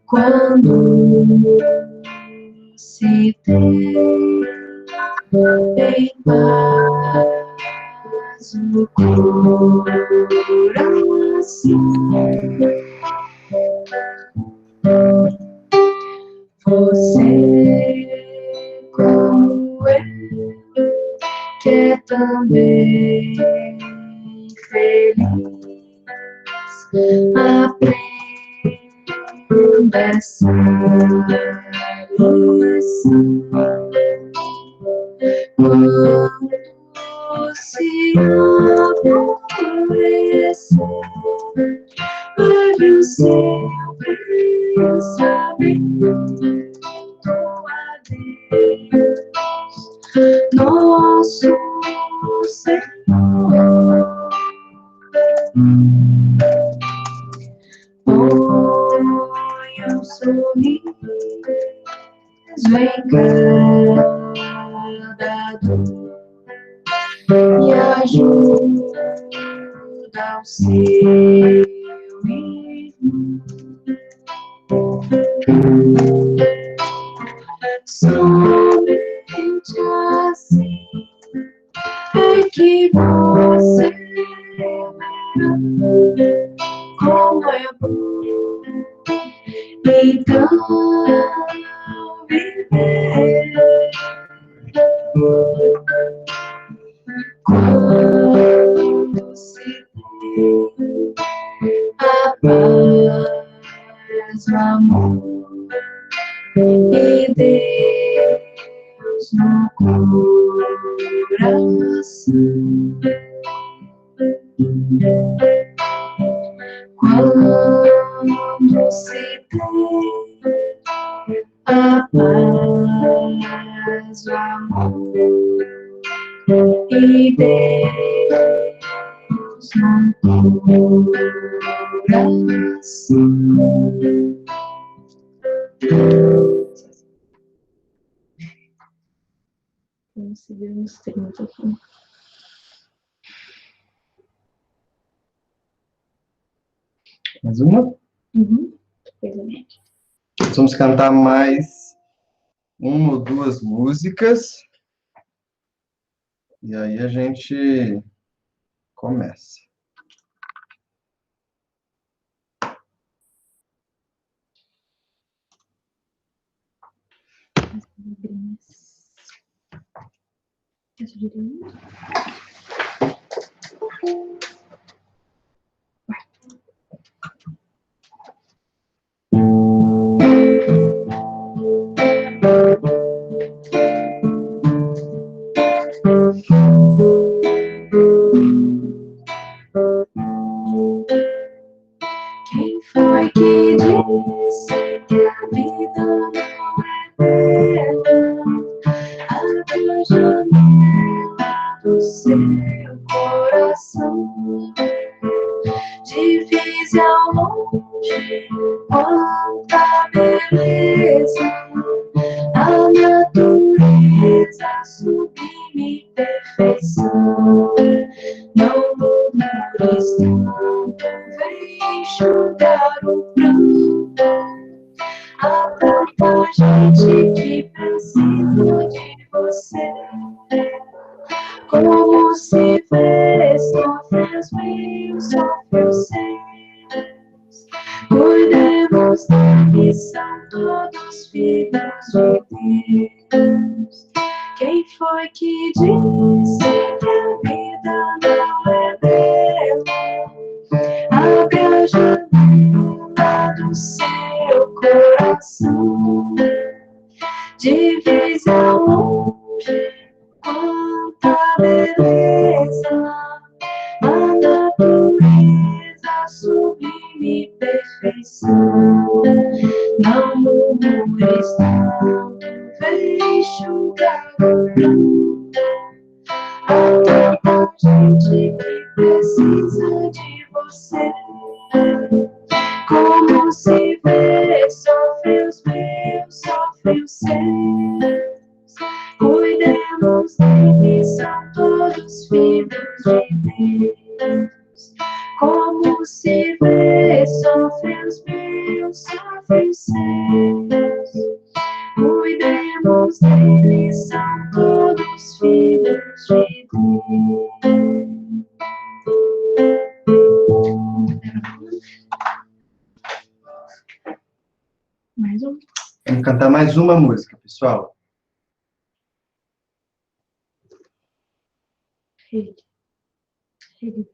Quando se tem em paz no coração, você como eu quer também feliz, aprenda essa lição. Quando se aborrecer, leve o seu pensamento a Deus, nosso Senhor. Põe um sorriso em cada dor e ajuda o seu irmão. Somente assim é que você verá como é bom então viver. Quando se tem a paz, o amor e Deus no coração. Quando se tem a paz, o amor e Deus no coração. Vamos seguir nos 30 aqui. Mais uma? Vamos cantar mais uma ou duas músicas. E aí a gente começa. Quem foi que disse que a vida não é bela? Abre a janela do seu coração. Divise ao longe quanta beleza, a natureza sublime perfeição. Não murmures tanto, vem enxugar o pranto. Há tanta gente que precisa de você. Como se vê, sofre os meus, sofre os seus. Cuidemos deles, são todos filhos de Deus. Quem foi que disse que a vida não é bela? Abre a janela do seu coração. Divise ao longe quanta beleza, a natureza sublime perfeição. Não murmures tanto, vem enxugar o pranto. Há tanta gente que precisa de você. Como como se vê, sofre os meus, sofre os seus. Cuidemos deles, são todos filhos de Deus. Como se vê, sofre os meus, sofre os seus. Cuidemos deles, são todos filhos de Deus. Mais um. Vamos cantar mais uma música, pessoal. Ele veio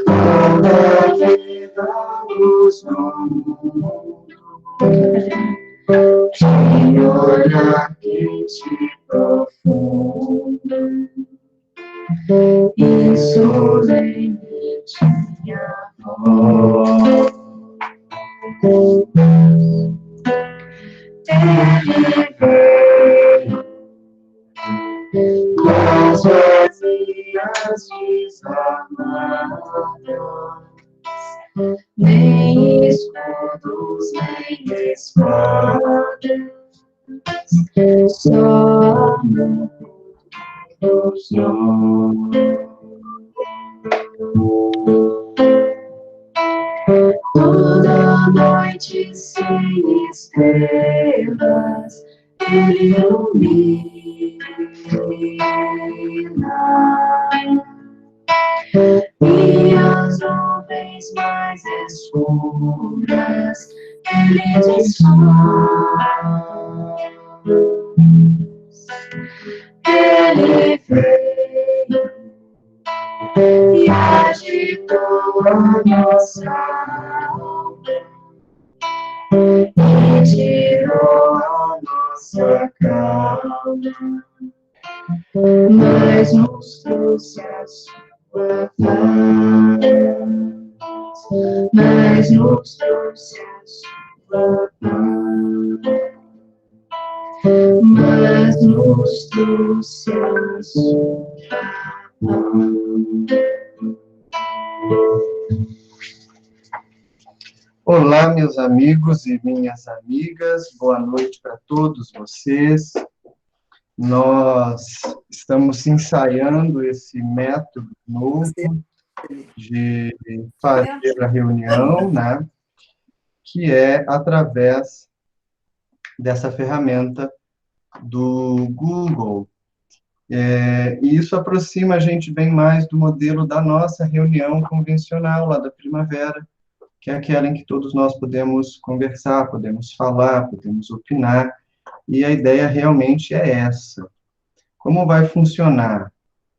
para levá-los no mundo de olhar quente e profundo e solenemente a voz. Ele veio mãos vazias, desarmadas, nem escudos, nem espadas, só amor dos nossos. Toda noite sem estrelas, Ele ilumina, e as nuvens mais escuras Ele desfaz. Ele veio e agitou a nossa alma e tirou a nossa calma, mas nos trouxe a sua paz, mas nos trouxe a sua paz, mas nos trouxe a sua paz. Olá, meus amigos e minhas amigas, boa noite para todos vocês. Nós estamos ensaiando esse método novo de fazer a reunião, né? Que é através dessa ferramenta do Google. E isso aproxima a gente bem mais do modelo da nossa reunião convencional lá da primavera, que é aquela em que todos nós podemos conversar, podemos falar, podemos opinar, e a ideia realmente é essa. Como vai funcionar?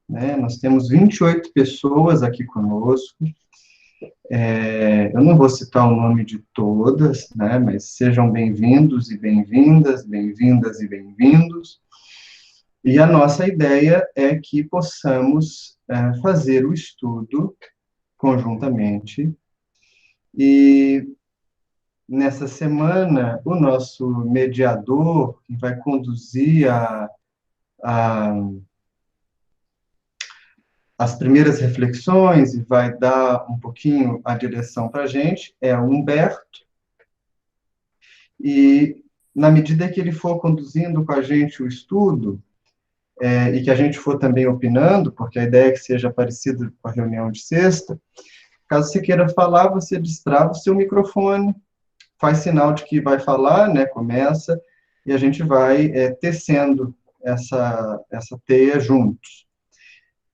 Né? Nós temos 28 pessoas aqui conosco, eu não vou citar o nome de todas, né? Mas sejam bem-vindos e bem-vindas, bem-vindas e bem-vindos, e a nossa ideia é que possamos fazer o estudo conjuntamente. E nessa semana, o nosso mediador, que vai conduzir as primeiras reflexões e vai dar um pouquinho a direção para a gente, é o Humberto. E, na medida que ele for conduzindo com a gente o estudo, e que a gente for também opinando, porque a ideia é que seja parecida com a reunião de sexta, caso você queira falar, você destrava o seu microfone, faz sinal de que vai falar, né, começa, e a gente vai tecendo essa teia juntos.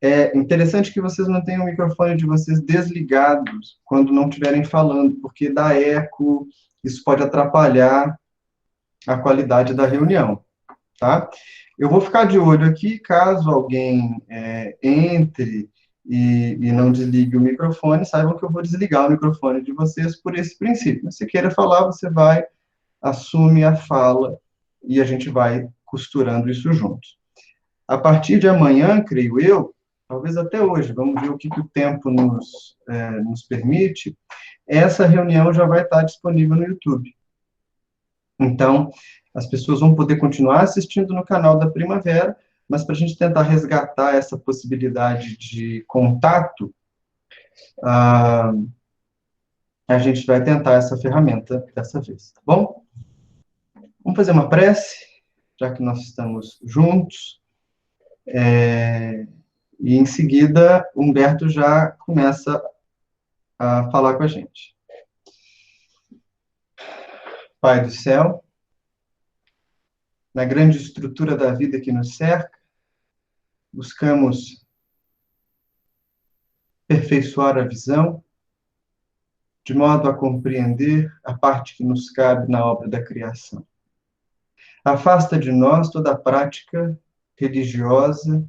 É interessante que vocês mantenham o microfone de vocês desligados quando não estiverem falando, porque dá eco, isso pode atrapalhar a qualidade da reunião, tá? Eu vou ficar de olho aqui, caso alguém entre e não desligue o microfone, saibam que eu vou desligar o microfone de vocês por esse princípio. Se queira falar, você vai, assume a fala e a gente vai costurando isso juntos. A partir de amanhã, creio eu, talvez até hoje, vamos ver o que o tempo nos permite, essa reunião já vai estar disponível no YouTube. Então, as pessoas vão poder continuar assistindo no canal da Primavera, mas para a gente tentar resgatar essa possibilidade de contato, a gente vai tentar essa ferramenta dessa vez, tá bom? Vamos fazer uma prece, já que nós estamos juntos. E em seguida, Humberto já começa a falar com a gente. Pai do céu, na grande estrutura da vida que nos cerca, buscamos aperfeiçoar a visão, de modo a compreender a parte que nos cabe na obra da criação. Afasta de nós toda a prática religiosa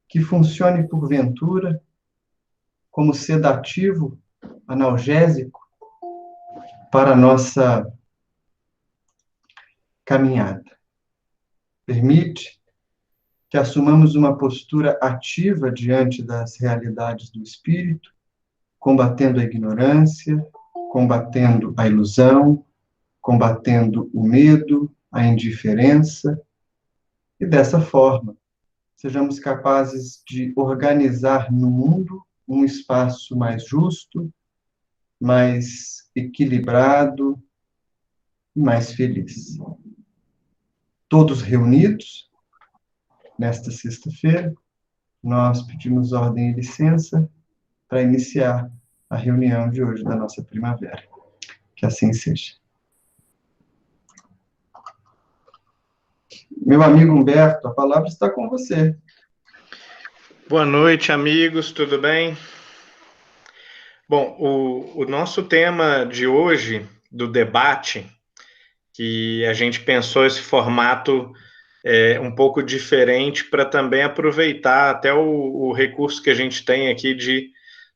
que funcione porventura como sedativo, analgésico para a nossa caminhada. Permite que assumamos uma postura ativa diante das realidades do espírito, combatendo a ignorância, combatendo a ilusão, combatendo o medo, a indiferença, e dessa forma, sejamos capazes de organizar no mundo um espaço mais justo, mais equilibrado e mais feliz. Todos reunidos, nesta sexta-feira, nós pedimos ordem e licença para iniciar a reunião de hoje da nossa primavera. Que assim seja. Meu amigo Humberto, a palavra está com você. Boa noite, amigos, tudo bem? Bom, o nosso tema de hoje, do debate, que a gente pensou esse formato um pouco diferente para também aproveitar até o recurso que a gente tem aqui de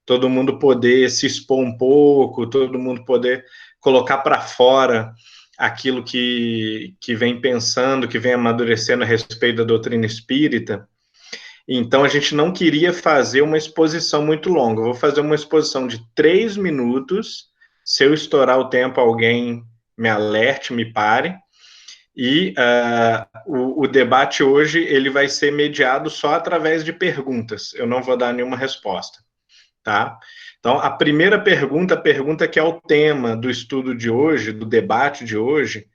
todo mundo poder se expor um pouco, todo mundo poder colocar para fora aquilo que vem pensando, que vem amadurecendo a respeito da doutrina espírita. Então, a gente não queria fazer uma exposição muito longa. Eu vou fazer uma exposição de 3 minutos. Se eu estourar o tempo, alguém me alerte, me pare. E o debate hoje ele vai ser mediado só através de perguntas. Eu não vou dar nenhuma resposta, tá? Então, a primeira pergunta, a pergunta que é o tema do estudo de hoje, do debate de hoje,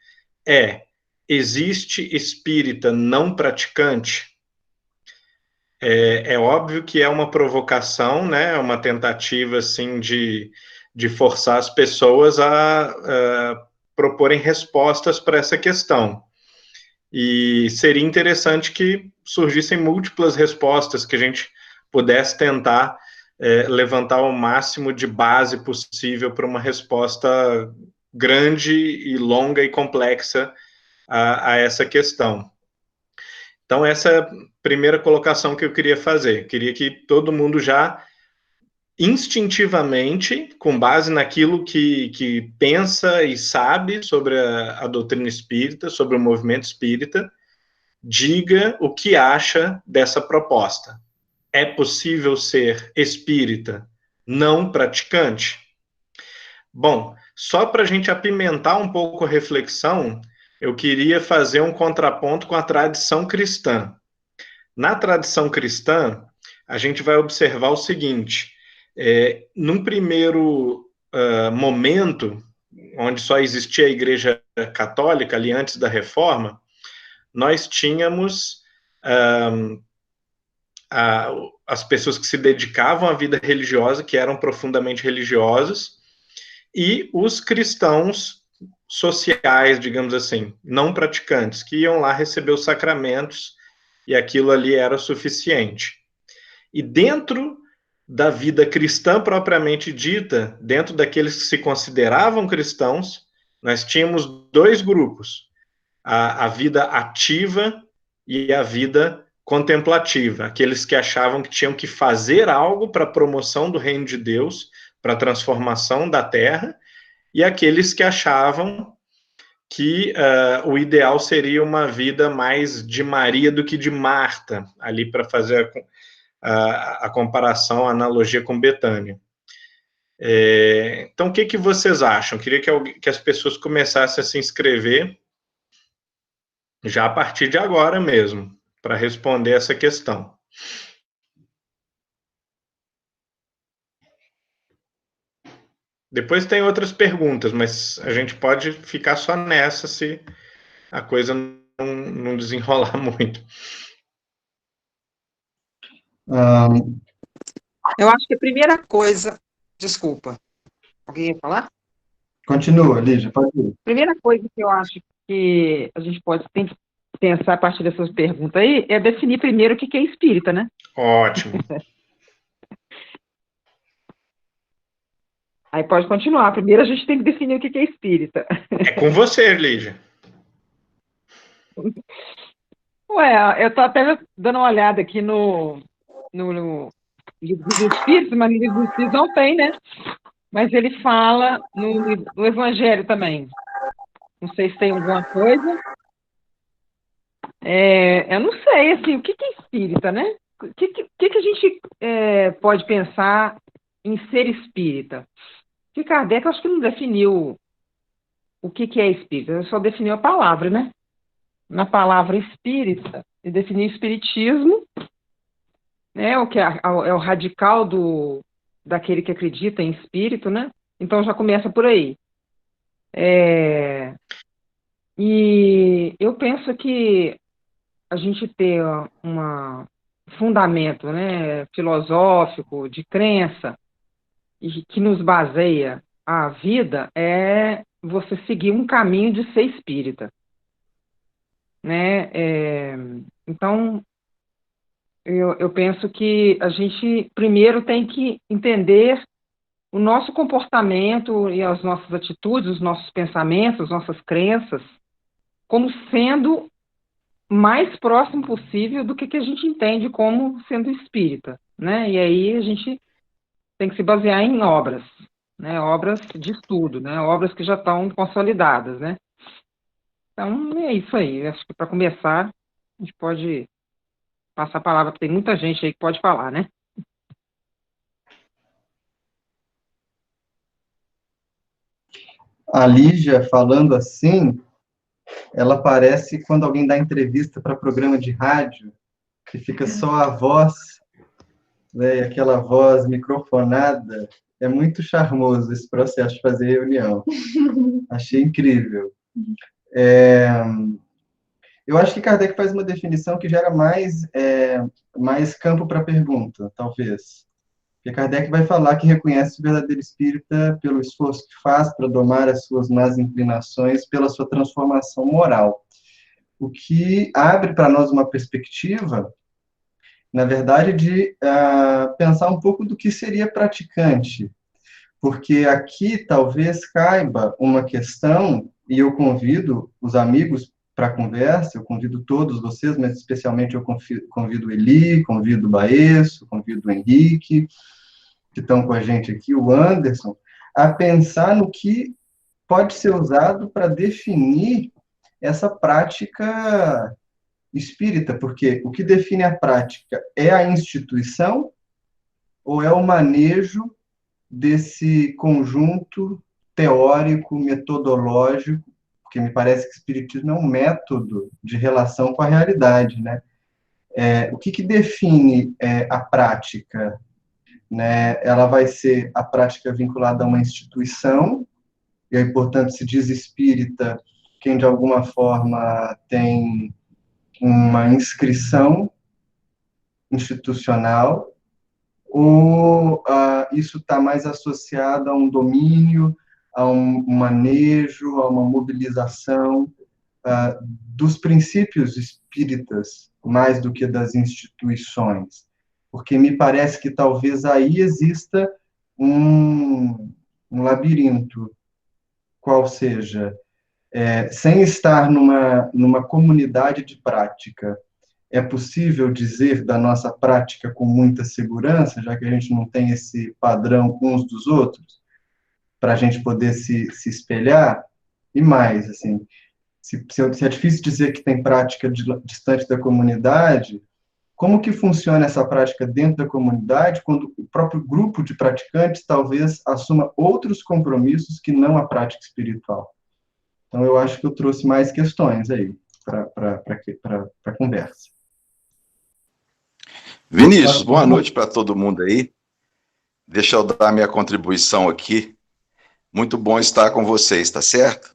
é: existe espírita não praticante? É óbvio que é uma provocação, né? É uma tentativa assim de forçar as pessoas a proporem respostas para essa questão. E seria interessante que surgissem múltiplas respostas, que a gente pudesse tentar levantar o máximo de base possível para uma resposta grande e longa e complexa a essa questão. Então, essa é a primeira colocação que eu queria fazer. Eu queria que todo mundo já instintivamente, com base naquilo que pensa e sabe sobre a doutrina espírita, sobre o movimento espírita, diga o que acha dessa proposta. É possível ser espírita não praticante? Bom, só para a gente apimentar um pouco a reflexão, eu queria fazer um contraponto com a tradição cristã. Na tradição cristã, a gente vai observar o seguinte: num primeiro momento, onde só existia a Igreja Católica, ali antes da Reforma, nós tínhamos as pessoas que se dedicavam à vida religiosa, que eram profundamente religiosos, e os cristãos sociais, digamos assim, não praticantes, que iam lá receber os sacramentos e aquilo ali era suficiente. E dentro da vida cristã propriamente dita, dentro daqueles que se consideravam cristãos, nós tínhamos 2 grupos. a vida ativa e a vida contemplativa, aqueles que achavam que tinham que fazer algo para a promoção do reino de Deus, para a transformação da terra, e aqueles que achavam que o ideal seria uma vida mais de Maria do que de Marta, ali para fazer a comparação, a analogia com Betânia. Então, o que vocês acham? Queria que as pessoas começassem a se inscrever já a partir de agora mesmo, para responder essa questão. Depois tem outras perguntas, mas a gente pode ficar só nessa se a coisa não desenrolar muito. Eu acho que a primeira coisa... Desculpa. Alguém ia falar? Continua, Lígia, pode ir. A primeira coisa que eu acho que a gente tem que pensar a partir dessas perguntas aí é definir primeiro o que é espírita, né? Ótimo. Aí pode continuar. Primeiro a gente tem que definir o que é espírita. É com você, Lígia. Ué, eu tô até dando uma olhada aqui no livro dos Espíritos, mas no livro dos Espíritos não tem, né? Mas ele fala no Evangelho também. Não sei se tem alguma coisa. Eu não sei, assim, o que é espírita, né? O que a gente pode pensar em ser espírita? Porque Kardec, eu acho que não definiu o que é espírita, ele só definiu a palavra, né? Na palavra espírita, ele definiu espiritismo, né? O que é o radical daquele que acredita em espírito, né? Então já começa por aí. E eu penso que a gente ter um fundamento, né, filosófico, de crença, e que nos baseia a vida, é você seguir um caminho de ser espírita, né? Então, eu penso que a gente primeiro tem que entender o nosso comportamento e as nossas atitudes, os nossos pensamentos, as nossas crenças, como sendo mais próximo possível do que a gente entende como sendo espírita, né? E aí a gente tem que se basear em obras, né? Obras de estudo, né? Obras que já estão consolidadas, né? Então, é isso aí. Acho que para começar, a gente pode passar a palavra, porque tem muita gente aí que pode falar, né? A Lígia falando assim, ela parece quando alguém dá entrevista para programa de rádio, que fica só a voz, né, e aquela voz microfonada. É muito charmoso esse processo de fazer reunião. Achei incrível. Eu acho que Kardec faz uma definição que gera mais campo para pergunta, talvez. Porque Kardec vai falar que reconhece o verdadeiro espírita pelo esforço que faz para domar as suas más inclinações, pela sua transformação moral. O que abre para nós uma perspectiva, na verdade, de pensar um pouco do que seria praticante. Porque aqui talvez caiba uma questão, e eu convido os amigos para a conversa, eu convido todos vocês, mas especialmente eu convido o Eli, convido o Baeço, convido o Henrique, que estão com a gente aqui, o Anderson, a pensar no que pode ser usado para definir essa prática espírita, porque o que define a prática é a instituição ou é o manejo desse conjunto teórico, metodológico, porque me parece que o espiritismo é um método de relação com a realidade, né? O que define a prática? Né? Ela vai ser a prática vinculada a uma instituição, e aí, portanto, se diz espírita quem, de alguma forma, tem uma inscrição institucional, ou isso está mais associado a um domínio, a um manejo, a uma mobilização dos princípios espíritas, mais do que das instituições. Porque me parece que talvez aí exista um labirinto, qual seja, sem estar numa comunidade de prática, é possível dizer da nossa prática com muita segurança, já que a gente não tem esse padrão uns dos outros, para a gente poder se espelhar? E mais, assim, se é difícil dizer que tem prática distante da comunidade, como que funciona essa prática dentro da comunidade, quando o próprio grupo de praticantes talvez assuma outros compromissos que não a prática espiritual? Então, eu acho que eu trouxe mais questões aí para a conversa. Vinícius, boa noite para todo mundo aí. Deixa eu dar minha contribuição aqui. Muito bom estar com vocês, tá certo?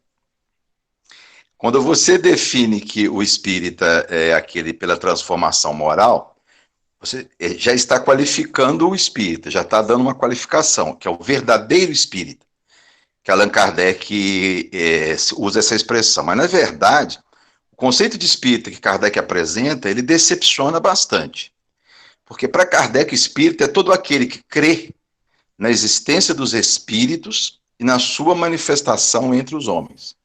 Quando você define que o espírita é aquele pela transformação moral, você já está qualificando o espírita, já está dando uma qualificação, que é o verdadeiro espírita, que Allan Kardec usa essa expressão. Mas, na verdade, o conceito de espírita que Kardec apresenta, ele decepciona bastante. Porque para Kardec, espírita é todo aquele que crê na existência dos espíritos e na sua manifestação entre os homens.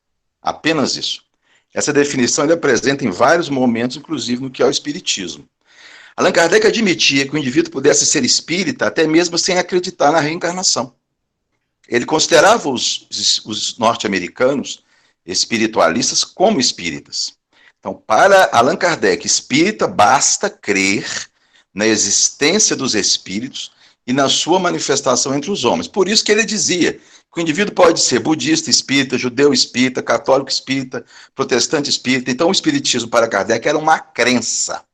Apenas isso. Essa definição ele apresenta em vários momentos, inclusive no que é o espiritismo. Allan Kardec admitia que o indivíduo pudesse ser espírita até mesmo sem acreditar na reencarnação. Ele considerava os norte-americanos espiritualistas como espíritas. Então, para Allan Kardec, espírita basta crer na existência dos espíritos e na sua manifestação entre os homens. Por isso que ele dizia que o indivíduo pode ser budista espírita, judeu espírita, católico espírita, protestante espírita. Então, o espiritismo para Kardec era uma crença.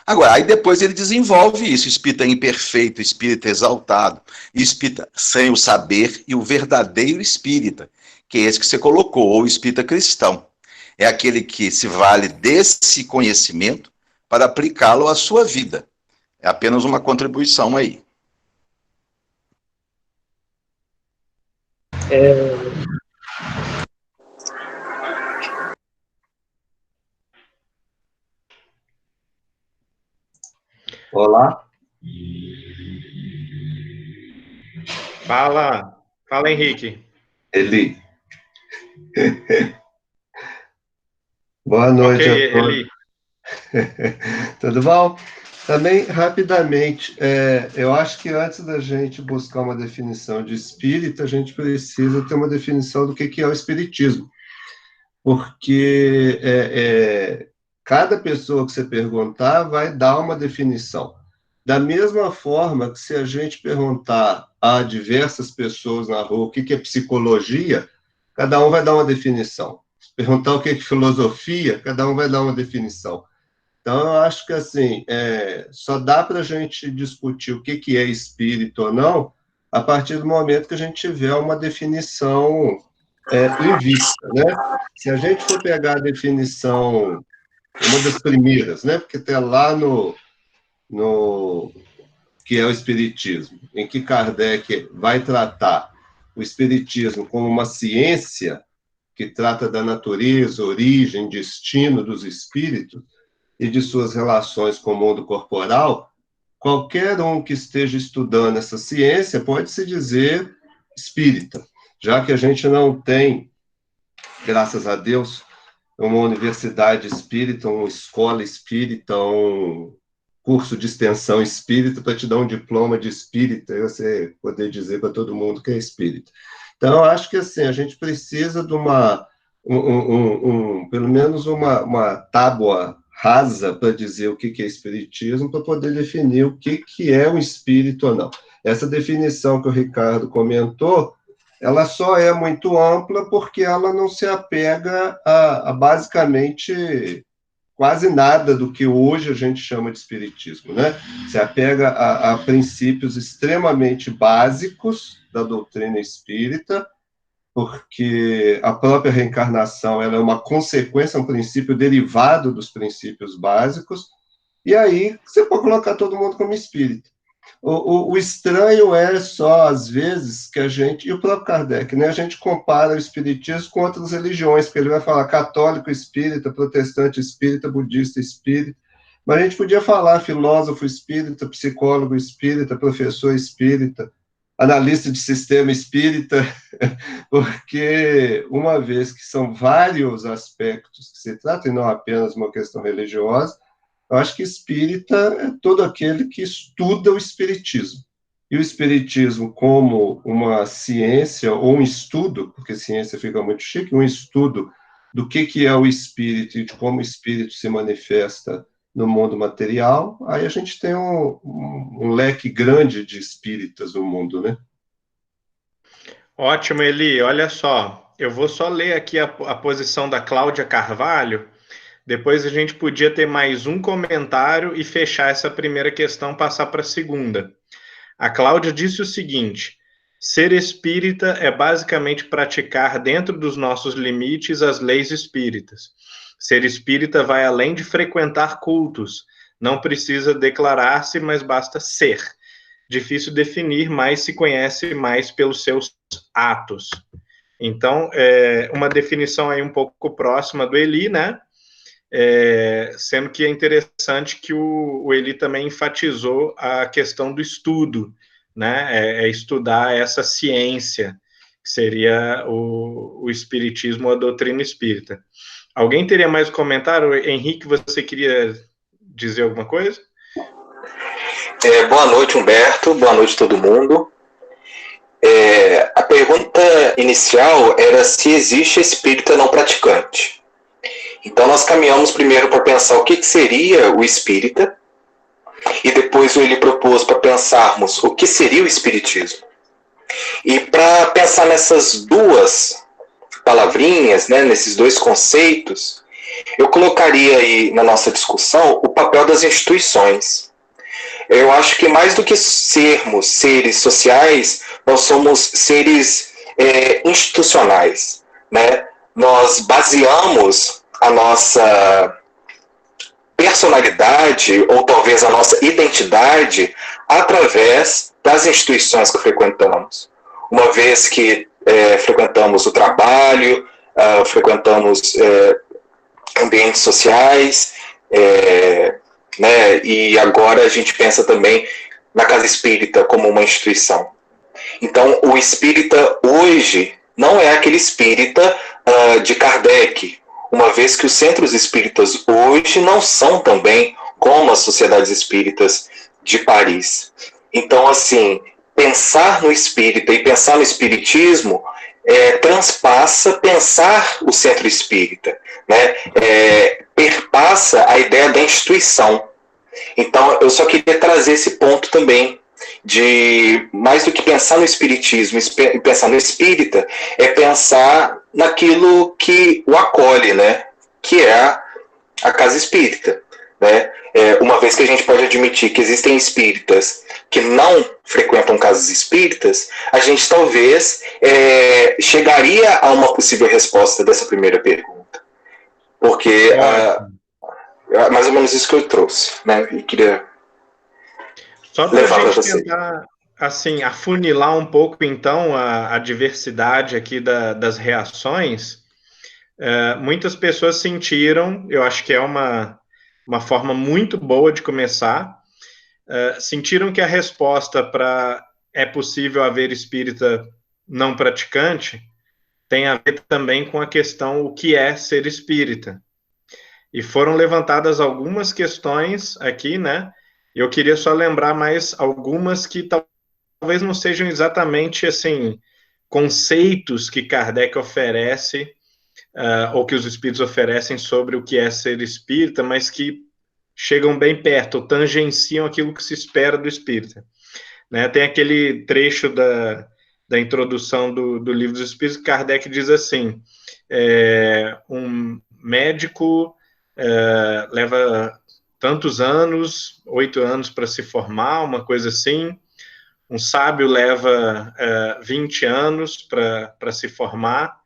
Agora, aí depois ele desenvolve isso, espírita imperfeito, espírita exaltado, espírita sem o saber e o verdadeiro espírita, que é esse que você colocou, ou espírita cristão. É aquele que se vale desse conhecimento para aplicá-lo à sua vida. É apenas uma contribuição aí. Olá. Fala Henrique. Eli. Boa noite a todos. Eli. Tudo bom? Também, rapidamente, eu acho que antes da gente buscar uma definição de espírita, a gente precisa ter uma definição do que é o espiritismo. Porque cada pessoa que você perguntar vai dar uma definição. Da mesma forma que se a gente perguntar a diversas pessoas na rua o que é psicologia, cada um vai dar uma definição. Se perguntar o que é filosofia, cada um vai dar uma definição. Então, eu acho que, assim, só dá para a gente discutir o que é espírito ou não a partir do momento que a gente tiver uma definição em vista, né? Se a gente for pegar a definição, uma das primeiras, né? Porque tem lá no que é o espiritismo, em que Kardec vai tratar o espiritismo como uma ciência que trata da natureza, origem, destino dos espíritos, e de suas relações com o mundo corporal, qualquer um que esteja estudando essa ciência pode se dizer espírita, já que a gente não tem, graças a Deus, uma universidade espírita, uma escola espírita, um curso de extensão espírita para te dar um diploma de espírita e você poder dizer para todo mundo que é espírita. Então, eu acho que assim, a gente precisa de pelo menos uma tábua rasa para dizer o que é espiritismo, para poder definir o que é um espírito ou não. Essa definição que o Ricardo comentou, ela só é muito ampla porque ela não se apega a basicamente quase nada do que hoje a gente chama de espiritismo, né? Se apega a princípios extremamente básicos da doutrina espírita, porque a própria reencarnação ela é uma consequência, um princípio derivado dos princípios básicos, e aí você pode colocar todo mundo como espírita. O estranho é só, às vezes, que a gente, e o próprio Kardec, né, a gente compara o espiritismo com outras religiões, porque ele vai falar católico espírita, protestante espírita, budista espírita, mas a gente podia falar filósofo espírita, psicólogo espírita, professor espírita, analista de sistema espírita, porque uma vez que são vários aspectos que se tratam, e não apenas uma questão religiosa, eu acho que espírita é todo aquele que estuda o espiritismo. E o espiritismo como uma ciência ou um estudo, porque ciência fica muito chique, um estudo do que é o espírito e de como o espírito se manifesta no mundo material, aí a gente tem um leque grande de espíritas no mundo, né? Ótimo, Eli. Olha só, eu vou só ler aqui a posição da Cláudia Carvalho, depois a gente podia ter mais um comentário e fechar essa primeira questão, passar para a segunda. A Cláudia disse o seguinte: ser espírita é basicamente praticar dentro dos nossos limites as leis espíritas. Ser espírita vai além de frequentar cultos. Não precisa declarar-se, mas basta ser. Difícil definir, mas se conhece mais pelos seus atos. Então, uma definição aí um pouco próxima do Eli, né? Sendo que é interessante que o Eli também enfatizou a questão do estudo, né? Estudar essa ciência, que seria o espiritismo ou a doutrina espírita. Alguém teria mais um comentário? Henrique, você queria dizer alguma coisa? Boa noite, Humberto. Boa noite, todo mundo. A pergunta inicial era se existe espírita não praticante. Então, nós caminhamos primeiro para pensar o que seria o espírita, e depois ele propôs para pensarmos o que seria o espiritismo. E para pensar nessas duas palavrinhas, né, nesses dois conceitos, eu colocaria aí na nossa discussão o papel das instituições. Eu acho que mais do que sermos seres sociais, nós somos seres institucionais, né? Nós baseamos a nossa personalidade, ou talvez a nossa identidade, através das instituições que frequentamos. Uma vez que frequentamos o trabalho, frequentamos ambientes sociais, né? E agora a gente pensa também na casa espírita como uma instituição. Então, o espírita hoje não é aquele espírita de Kardec, uma vez que os centros espíritas hoje não são também como as sociedades espíritas de Paris. Então, assim, pensar no espírita e pensar no espiritismo transpassa pensar o centro espírita, né? Perpassa a ideia da instituição. Então, eu só queria trazer esse ponto também, de mais do que pensar no espiritismo e pensar no espírita, é pensar naquilo que o acolhe, né? Que é a casa espírita, né? Uma vez que a gente pode admitir que existem espíritas que não frequentam casas espíritas, a gente talvez chegaria a uma possível resposta dessa primeira pergunta. Porque é mais ou menos isso que eu trouxe, né? E queria só para a gente tentar, assim, afunilar um pouco, então, a diversidade aqui das reações, muitas pessoas sentiram, eu acho que é uma forma muito boa de começar, sentiram que a resposta para é possível haver espírita não praticante tem a ver também com a questão o que é ser espírita. E foram levantadas algumas questões aqui, né? Eu queria só lembrar mais algumas que talvez não sejam exatamente, assim, conceitos que Kardec oferece, ou que os espíritos oferecem sobre o que é ser espírita, mas que chegam bem perto, ou tangenciam aquilo que se espera do espírita. Né? Tem aquele trecho da introdução do Livro dos Espíritos, Kardec diz assim, um médico leva tantos anos, 8 anos para se formar, uma coisa assim, um sábio leva 20 anos para se formar,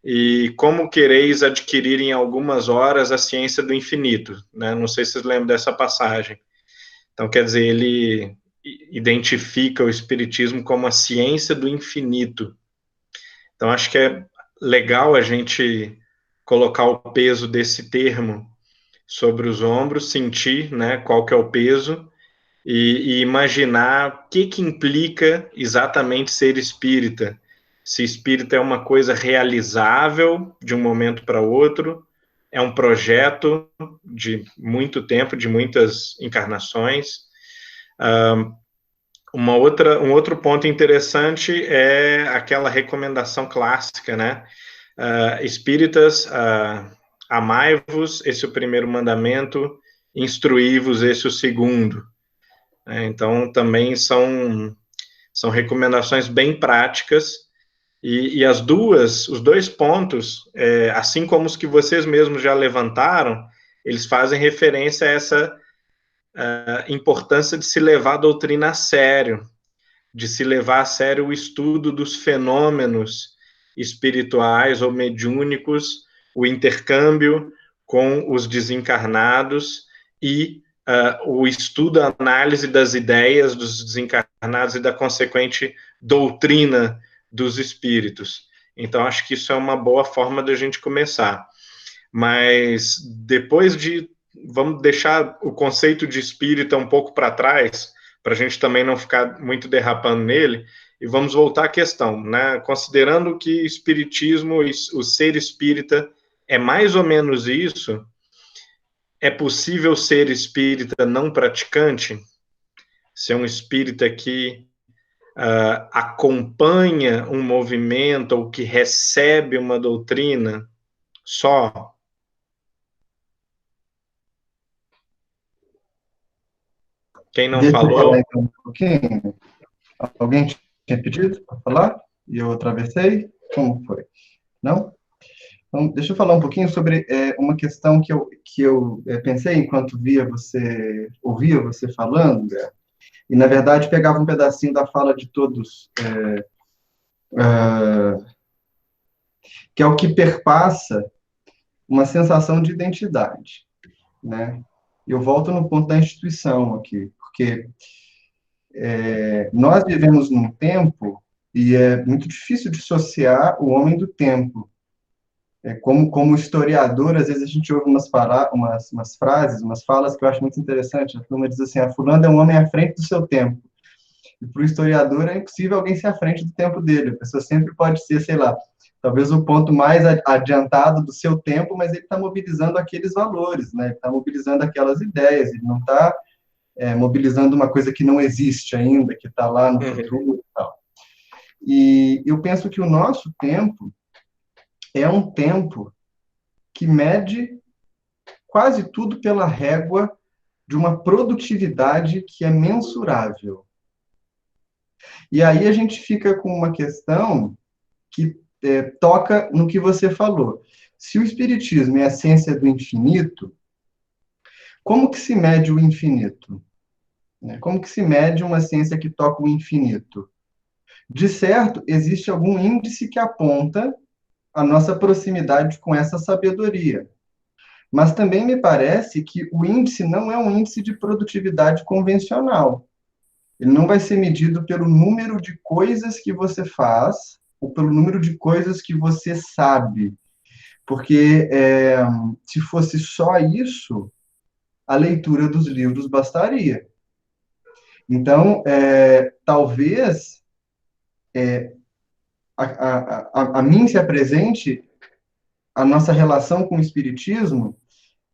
e como quereis adquirir em algumas horas a ciência do infinito, né? Não sei se vocês lembram dessa passagem. Então, quer dizer, ele identifica o espiritismo como a ciência do infinito. Então, acho que é legal a gente colocar o peso desse termo sobre os ombros, sentir, né, qual que é o peso, e imaginar o que implica exatamente ser espírita. Se espírita é uma coisa realizável de um momento para outro, é um projeto de muito tempo, de muitas encarnações. Um outro ponto interessante é aquela recomendação clássica, né? Espíritas, amai-vos, esse é o primeiro mandamento, instruí-vos, esse é o segundo. Então, também são recomendações bem práticas, e os dois pontos, assim como os que vocês mesmos já levantaram, eles fazem referência a essa importância de se levar a doutrina a sério, de se levar a sério o estudo dos fenômenos espirituais ou mediúnicos, o intercâmbio com os desencarnados e o estudo, a análise das ideias dos desencarnados e da consequente doutrina dos espíritos. Então, acho que isso é uma boa forma de a gente começar. Mas depois vamos deixar o conceito de espírita um pouco para trás, para a gente também não ficar muito derrapando nele, e vamos voltar à questão, né? Considerando que espiritismo, o ser espírita, é mais ou menos isso, é possível ser espírita não praticante? Ser um espírita que acompanha um movimento ou que recebe uma doutrina só? Quem não Deixa eu falou... falar então um pouquinho. Alguém tinha pedido para falar? E eu atravessei? Como foi? Não? Então, deixa eu falar um pouquinho sobre uma questão que eu pensei enquanto ouvia você falando, e, na verdade, pegava um pedacinho da fala de todos, que é o que perpassa uma sensação de identidade, né? Eu volto no ponto da instituição aqui, porque nós vivemos num tempo, e é muito difícil dissociar o homem do tempo. Como historiador, às vezes a gente ouve umas frases, umas falas que eu acho muito interessante. A turma diz assim: fulano é um homem à frente do seu tempo. E para o historiador é impossível alguém ser à frente do tempo dele. A pessoa sempre pode ser, sei lá, talvez o ponto mais adiantado do seu tempo, mas ele está mobilizando aqueles valores, né? Ele está mobilizando aquelas ideias, ele não está mobilizando uma coisa que não existe ainda, que está lá no futuro e tal. E eu penso que o nosso tempo é um tempo que mede quase tudo pela régua de uma produtividade que é mensurável. E aí a gente fica com uma questão que toca no que você falou. Se o espiritismo é a ciência do infinito, como que se mede o infinito? Como que se mede uma ciência que toca o infinito? De certo, existe algum índice que aponta a nossa proximidade com essa sabedoria. Mas também me parece que o índice não é um índice de produtividade convencional. Ele não vai ser medido pelo número de coisas que você faz ou pelo número de coisas que você sabe. Porque se fosse só isso, a leitura dos livros bastaria. Então, talvez a mim se apresente a nossa relação com o espiritismo,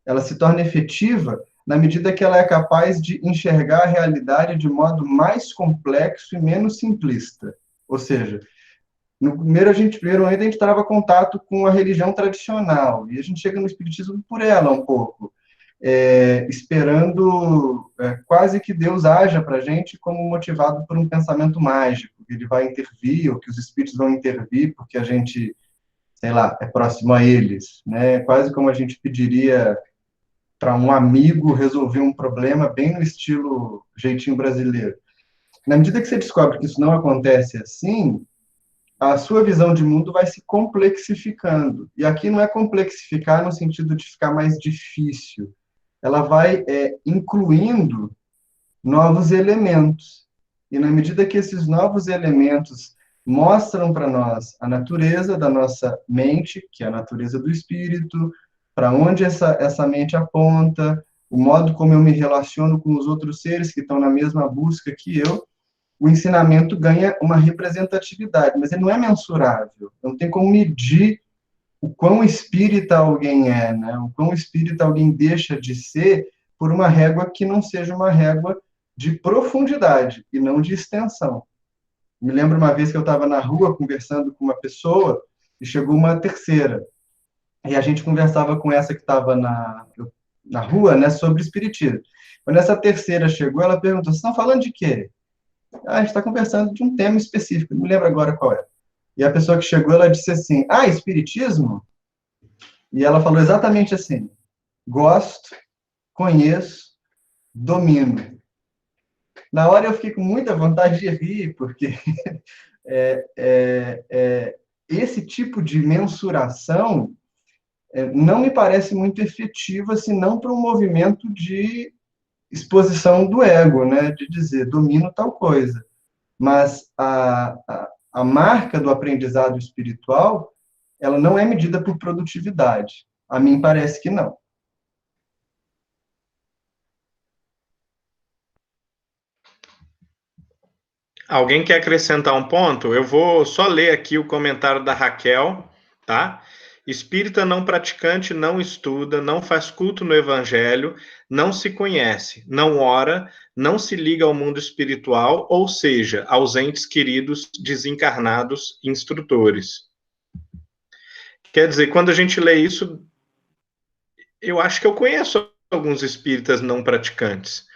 ela se torna efetiva na medida que ela é capaz de enxergar a realidade de modo mais complexo e menos simplista. Ou seja, no primeiro momento a gente trava contato com a religião tradicional, e a gente chega no espiritismo por ela um pouco, esperando quase que Deus haja para a gente como motivado por um pensamento mágico, que ele vai intervir, ou que os espíritos vão intervir, porque a gente, sei lá, é próximo a eles, né? Quase como a gente pediria para um amigo resolver um problema bem no estilo jeitinho brasileiro. Na medida que você descobre que isso não acontece assim, a sua visão de mundo vai se complexificando. E aqui não é complexificar no sentido de ficar mais difícil. Ela vai incluindo novos elementos. E na medida que esses novos elementos mostram para nós a natureza da nossa mente, que é a natureza do espírito, para onde essa mente aponta, o modo como eu me relaciono com os outros seres que estão na mesma busca que eu, o ensinamento ganha uma representatividade, mas ele não é mensurável. Não tem como medir o quão espírita alguém é, né? O quão espírita alguém deixa de ser por uma régua que não seja uma régua de profundidade e não de extensão. Me lembro uma vez que eu estava na rua conversando com uma pessoa e chegou uma terceira. E a gente conversava com essa que estava na rua, né, sobre espiritismo. Quando essa terceira chegou, ela perguntou: vocês estão falando de quê? A gente está conversando de um tema específico, não me lembro agora qual é. E a pessoa que chegou, ela disse assim: espiritismo? E ela falou exatamente assim: gosto, conheço, domino. Na hora eu fiquei com muita vontade de rir, porque esse tipo de mensuração não me parece muito efetiva, senão para um movimento de exposição do ego, né? De dizer, domino tal coisa. Mas a marca do aprendizado espiritual, ela não é medida por produtividade. A mim parece que não. Alguém quer acrescentar um ponto? Eu vou só ler aqui o comentário da Raquel, tá? Espírita não praticante não estuda, não faz culto no evangelho, não se conhece, não ora, não se liga ao mundo espiritual, ou seja, aos entes queridos, desencarnados, instrutores. Quer dizer, quando a gente lê isso, eu acho que eu conheço alguns espíritas não praticantes.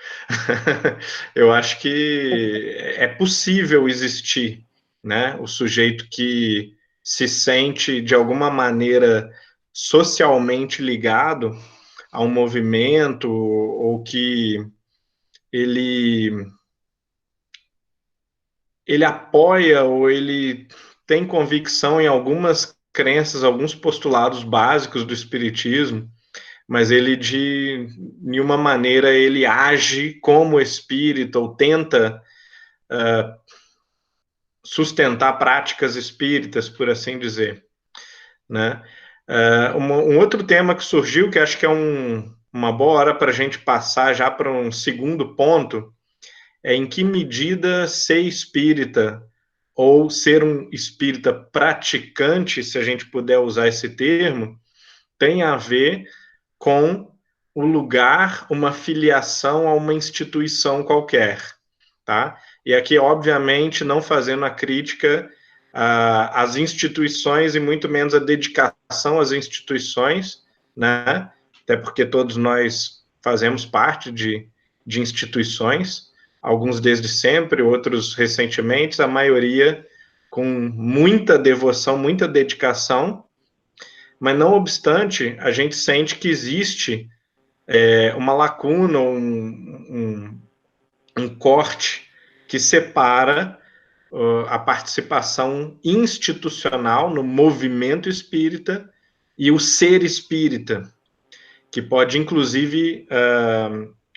Eu acho que é possível existir, né? O sujeito que se sente de alguma maneira socialmente ligado a um movimento ou que ele apoia ou ele tem convicção em algumas crenças, alguns postulados básicos do espiritismo, mas ele de nenhuma maneira ele age como espírita ou tenta sustentar práticas espíritas, por assim dizer, né? Um outro tema que surgiu, que acho que é uma boa hora para a gente passar já para um segundo ponto, é em que medida ser espírita ou ser um espírita praticante, se a gente puder usar esse termo, tem a ver com o lugar, uma filiação a uma instituição qualquer, tá? E aqui, obviamente, não fazendo a crítica às instituições e muito menos a dedicação às instituições, né? Até porque todos nós fazemos parte de instituições, alguns desde sempre, outros recentemente, a maioria com muita devoção, muita dedicação, mas não obstante, a gente sente que existe uma lacuna, um corte que separa a participação institucional no movimento espírita e o ser espírita, que pode, inclusive,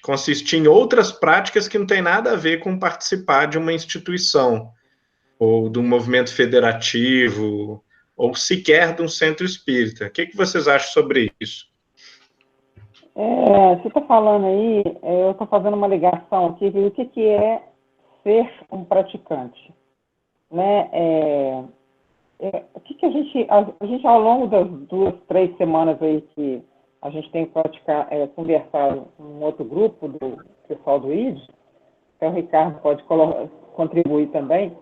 consistir em outras práticas que não tem nada a ver com participar de uma instituição, ou de um movimento federativo, ou sequer de um centro espírita. O que vocês acham sobre isso? Você está falando aí, eu estou fazendo uma ligação aqui, o que é ser um praticante? Né? O que a gente ao longo das 2, 3 semanas aí que a gente tem conversado com um outro grupo do pessoal do ID, que o Ricardo pode contribuir também,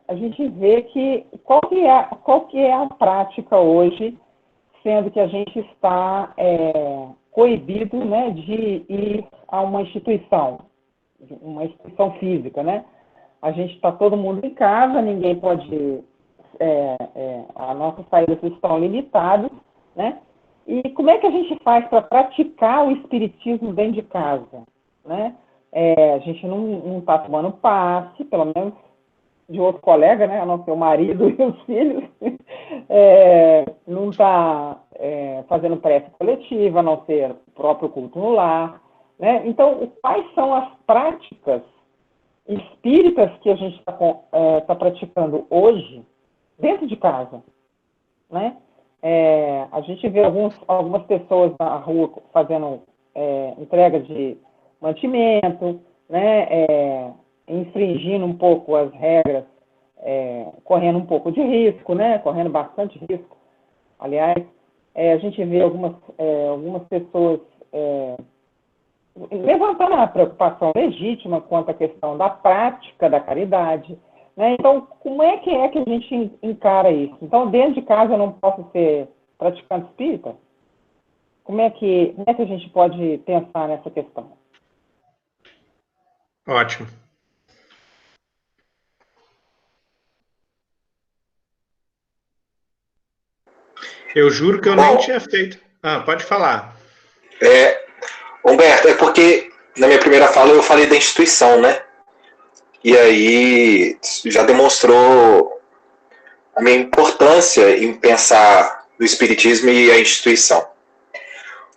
a gente vê que qual que é a prática hoje, sendo que a gente está coibido, né, de ir a uma instituição física, né? A gente está todo mundo em casa, ninguém pode... as nossas saídas estão limitadas, né? E como é que a gente faz para praticar o espiritismo dentro de casa, né? A gente não está tomando passe, pelo menos de outro colega, né? A não ser o marido e os filhos. Não está fazendo prece coletiva, a não ser o próprio culto no lar, né? Então, quais são as práticas espíritas que a gente está praticando hoje dentro de casa, né? A gente vê algumas pessoas na rua fazendo entrega de mantimento, né, infringindo um pouco as regras, correndo um pouco de risco, né, correndo bastante risco. Aliás, a gente vê algumas pessoas levantando a preocupação legítima quanto à questão da prática da caridade, né? Então, como é que a gente encara isso? Então, dentro de casa eu não posso ser praticante espírita? Como é que a gente pode pensar nessa questão? Ótimo. Eu juro que eu nem tinha feito. Pode falar. Humberto, é porque na minha primeira fala eu falei da instituição, né? E aí já demonstrou a minha importância em pensar o espiritismo e a instituição.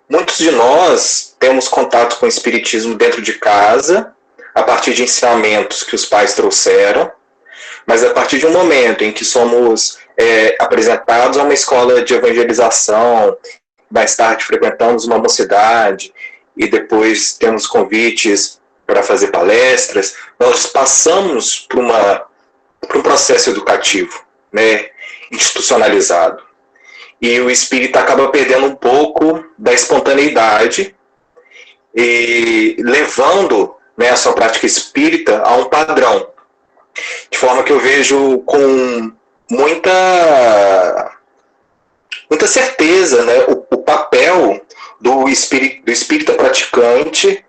Muitos de nós temos contato com o espiritismo dentro de casa, a partir de ensinamentos que os pais trouxeram, mas a partir de um momento em que somos apresentados a uma escola de evangelização, mais tarde frequentamos uma mocidade e depois temos convites para fazer palestras, nós passamos por um processo educativo, né, institucionalizado. E o espírita acaba perdendo um pouco da espontaneidade e levando, né, a sua prática espírita a um padrão. De forma que eu vejo com muita certeza, né, o papel do espírita praticante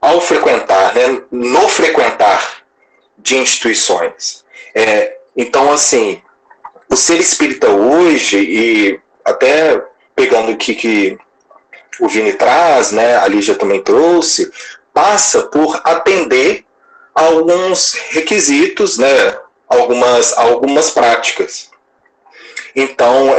ao frequentar, né, no frequentar de instituições. Então, assim, o ser espírita hoje, e até pegando o que o Vini traz, né, a Lígia também trouxe, passa por atender a alguns requisitos, né, algumas práticas. Então,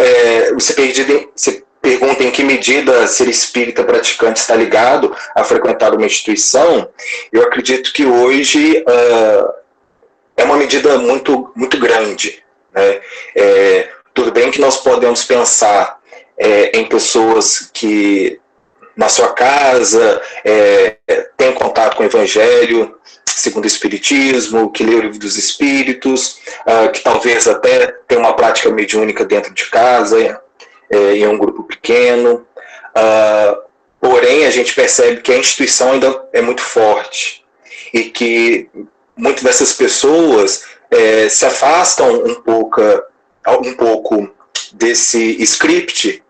você pergunta em que medida ser espírita praticante está ligado a frequentar uma instituição. Eu acredito que hoje é uma medida muito, muito grande, né? Tudo bem que nós podemos pensar em pessoas que na sua casa têm contato com o Evangelho segundo o Espiritismo, que lê o Livro dos Espíritos, que talvez até tenha uma prática mediúnica dentro de casa, em um grupo pequeno. Porém, a gente percebe que a instituição ainda é muito forte e que muitas dessas pessoas se afastam um pouco desse script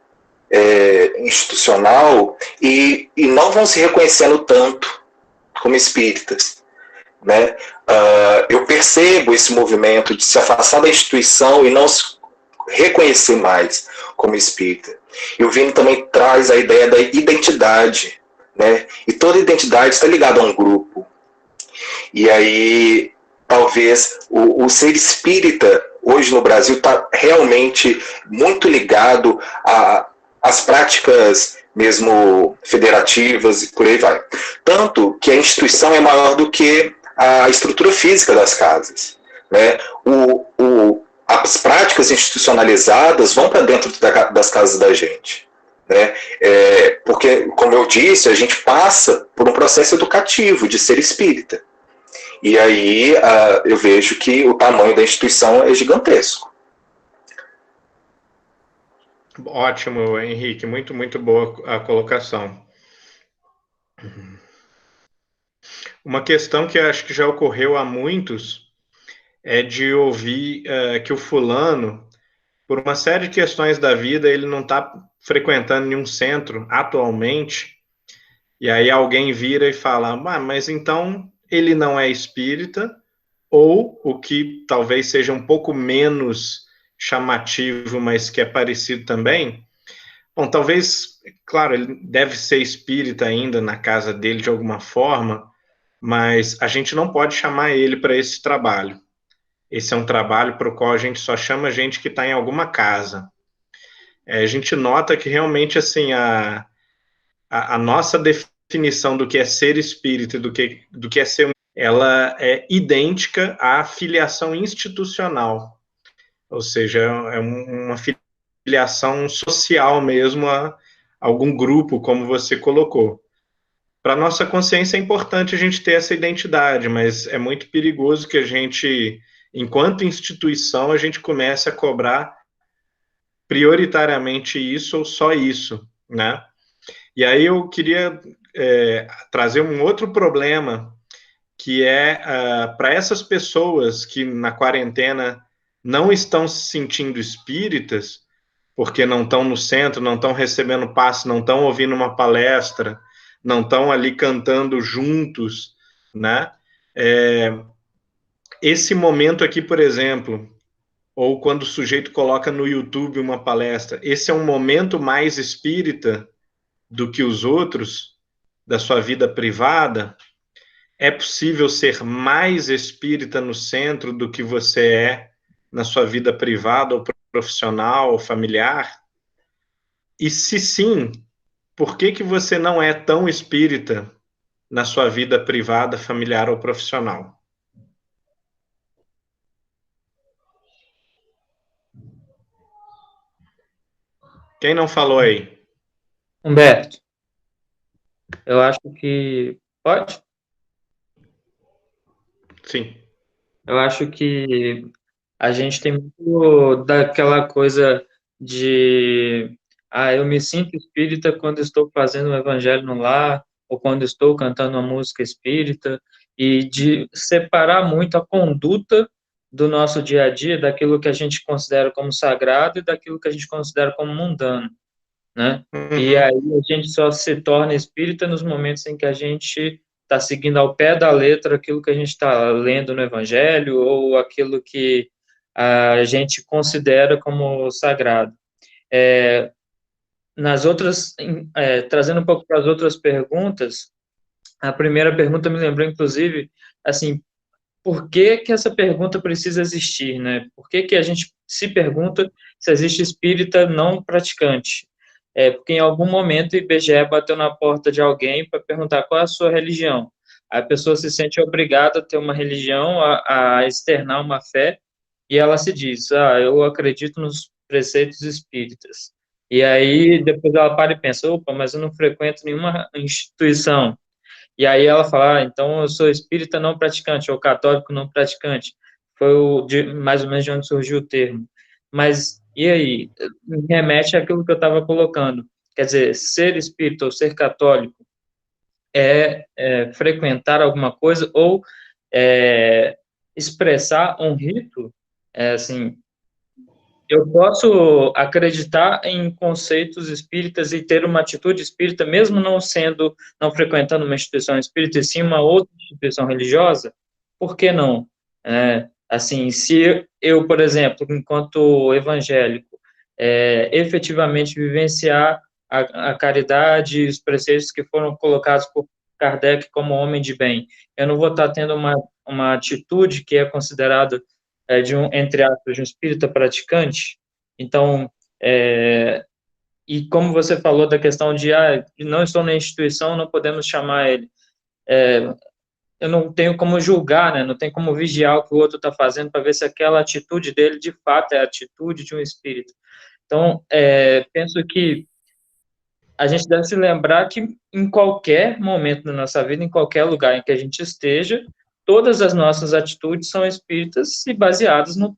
institucional e não vão se reconhecendo tanto como espíritas, né? Eu percebo esse movimento de se afastar da instituição e não se reconhecer mais como espírita. E o Vini também traz a ideia da identidade, né? E toda identidade está ligada a um grupo. E aí, talvez, o ser espírita, hoje no Brasil, está realmente muito ligado às práticas mesmo federativas e por aí vai. Tanto que a instituição é maior do que a estrutura física das casas, né? As práticas institucionalizadas vão para dentro das casas da gente, né? Porque, como eu disse, a gente passa por um processo educativo de ser espírita. E aí eu vejo que o tamanho da instituição é gigantesco. Ótimo, Henrique. Muito, muito boa a colocação. Uma questão que eu acho que já ocorreu a muitos é de ouvir que o fulano, por uma série de questões da vida, ele não está frequentando nenhum centro atualmente, e aí alguém vira e fala, mas então ele não é espírita, ou o que talvez seja um pouco menos chamativo, mas que é parecido também. Bom, talvez, claro, ele deve ser espírita ainda na casa dele de alguma forma, mas a gente não pode chamar ele para esse trabalho. Esse é um trabalho para o qual a gente só chama gente que está em alguma casa. A gente nota que realmente assim a nossa definição do que é ser espírita e do que é ser, ela é idêntica à filiação institucional, ou seja, é uma filiação social mesmo algum grupo, como você colocou. Para nossa consciência é importante a gente ter essa identidade, mas é muito perigoso que a gente, enquanto instituição, a gente comece a cobrar prioritariamente isso ou só isso, né? E aí eu queria trazer um outro problema, que é para essas pessoas que na quarentena não estão se sentindo espíritas, porque não estão no centro, não estão recebendo passe, não estão ouvindo uma palestra, não estão ali cantando juntos, né? Esse momento aqui, por exemplo, ou quando o sujeito coloca no YouTube uma palestra, esse é um momento mais espírita do que os outros da sua vida privada? É possível ser mais espírita no centro do que você é na sua vida privada ou profissional ou familiar? E se sim, por que você não é tão espírita na sua vida privada, familiar ou profissional? Quem não falou aí? Humberto, eu acho que... Pode? Sim. Eu acho que a gente tem muito daquela coisa de... eu me sinto espírita quando estou fazendo o evangelho no lar, ou quando estou cantando uma música espírita, e de separar muito a conduta do nosso dia a dia daquilo que a gente considera como sagrado e daquilo que a gente considera como mundano, né? E aí a gente só se torna espírita nos momentos em que a gente está seguindo ao pé da letra aquilo que a gente está lendo no Evangelho ou aquilo que a gente considera como sagrado. Trazendo um pouco para as outras perguntas, a primeira pergunta me lembrou, inclusive, assim, por que que essa pergunta precisa existir, né? Por que que a gente se pergunta se existe espírita não praticante? Porque em algum momento o IBGE bateu na porta de alguém para perguntar qual é a sua religião. A pessoa se sente obrigada a ter uma religião, a externar uma fé, e ela se diz, eu acredito nos preceitos espíritas. E aí depois ela para e pensa, opa, mas eu não frequento nenhuma instituição. E aí ela fala, então eu sou espírita não praticante, ou católico não praticante. Foi mais ou menos de onde surgiu o termo. Mas, e aí? Me remete àquilo que eu estava colocando. Quer dizer, ser espírita ou ser católico é frequentar alguma coisa ou expressar um rito, assim, eu posso acreditar em conceitos espíritas e ter uma atitude espírita, mesmo não frequentando uma instituição espírita, e sim uma outra instituição religiosa? Por que não? Assim, se eu, por exemplo, enquanto evangélico, efetivamente vivenciar a caridade e os preceitos que foram colocados por Kardec como homem de bem, eu não vou estar tendo uma atitude que é considerada entre aspas, de um espírita praticante. Então, e como você falou da questão de, não estou na instituição, não podemos chamar ele. Eu não tenho como julgar, né? Não tenho como vigiar o que o outro está fazendo para ver se aquela atitude dele, de fato, é a atitude de um espírito. Então, penso que a gente deve se lembrar que em qualquer momento da nossa vida, em qualquer lugar em que a gente esteja, todas as nossas atitudes são espíritas e baseadas no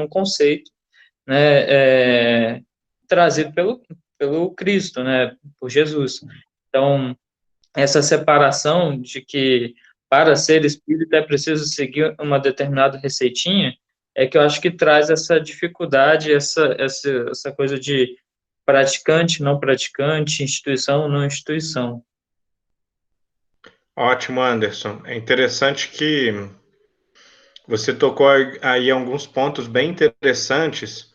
conceito, né, trazido pelo Cristo, né, por Jesus. Então, essa separação de que para ser espírita é preciso seguir uma determinada receitinha, é que eu acho que traz essa dificuldade, essa coisa de praticante, não praticante, instituição, não instituição. Ótimo, Anderson. É interessante que você tocou aí alguns pontos bem interessantes,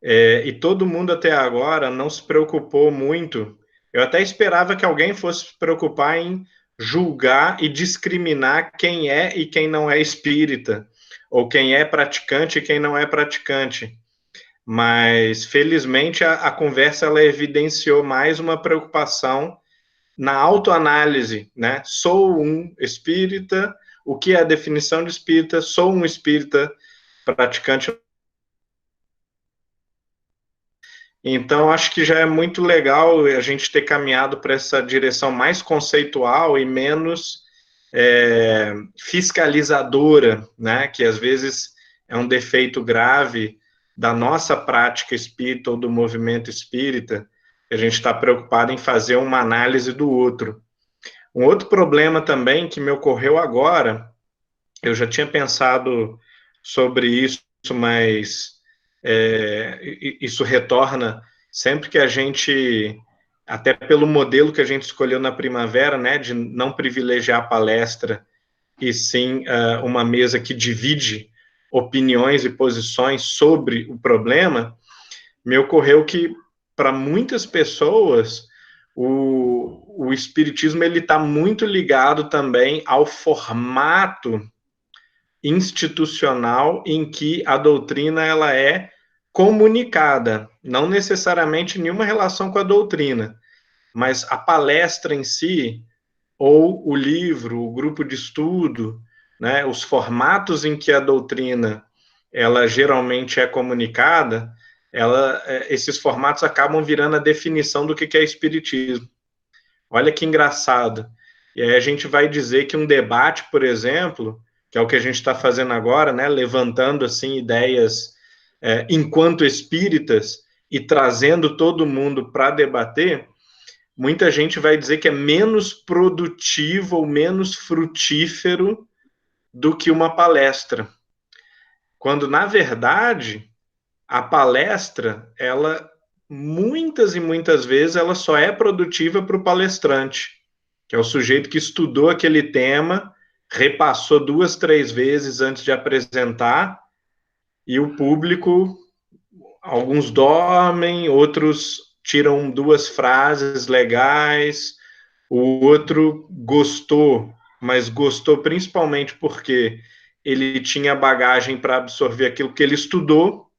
e todo mundo até agora não se preocupou muito. Eu até esperava que alguém fosse se preocupar em julgar e discriminar quem é e quem não é espírita, ou quem é praticante e quem não é praticante. Mas, felizmente, a conversa ela evidenciou mais uma preocupação na autoanálise, né? Sou um espírita, o que é a definição de espírita? Sou um espírita praticante. Então, acho que já é muito legal a gente ter caminhado para essa direção mais conceitual e menos fiscalizadora, né? Que às vezes é um defeito grave da nossa prática espírita ou do movimento espírita, que a gente está preocupado em fazer uma análise do outro. Um outro problema também que me ocorreu agora, eu já tinha pensado sobre isso, mas isso retorna sempre que a gente, até pelo modelo que a gente escolheu na primavera, né, de não privilegiar a palestra, e sim uma mesa que divide opiniões e posições sobre o problema, me ocorreu que, para muitas pessoas, o espiritismo ele está muito ligado também ao formato institucional em que a doutrina ela é comunicada, não necessariamente nenhuma relação com a doutrina, mas a palestra em si, ou o livro, o grupo de estudo, né, os formatos em que a doutrina ela geralmente é comunicada, esses formatos acabam virando a definição do que é espiritismo. Olha que engraçado. E aí a gente vai dizer que um debate, por exemplo, que é o que a gente está fazendo agora, né, levantando assim ideias enquanto espíritas e trazendo todo mundo para debater, muita gente vai dizer que é menos produtivo ou menos frutífero do que uma palestra. Quando, na verdade, a palestra, ela, muitas e muitas vezes, ela só é produtiva para o palestrante, que é o sujeito que estudou aquele tema, repassou 2, 3 vezes antes de apresentar, e o público, alguns dormem, outros tiram 2 frases legais, o outro gostou, mas gostou principalmente porque ele tinha bagagem para absorver aquilo que ele estudou,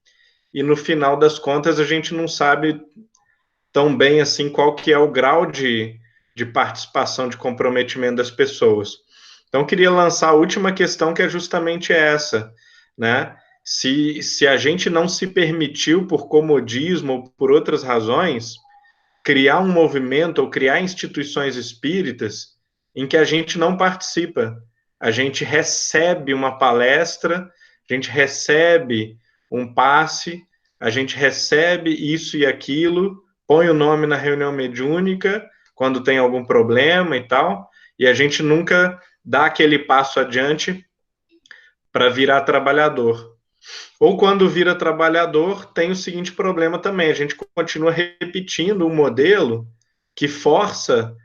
e no final das contas a gente não sabe tão bem assim qual que é o grau de participação, de comprometimento das pessoas. Então, eu queria lançar a última questão, que é justamente essa, né? Se a gente não se permitiu, por comodismo ou por outras razões, criar um movimento ou criar instituições espíritas em que a gente não participa, a gente recebe uma palestra, a gente recebe um passe, a gente recebe isso e aquilo, põe o nome na reunião mediúnica, quando tem algum problema e tal, e a gente nunca dá aquele passo adiante para virar trabalhador. Ou quando vira trabalhador, tem o seguinte problema também, a gente continua repetindo um modelo que força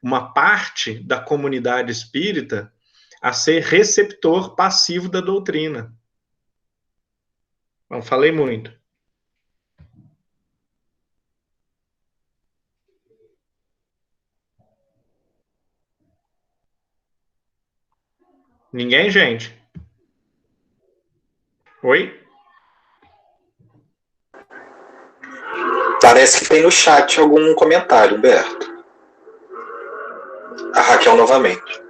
uma parte da comunidade espírita a ser receptor passivo da doutrina. Não falei muito. Ninguém, gente? Oi? Parece que tem no chat algum comentário, Humberto. A Raquel novamente.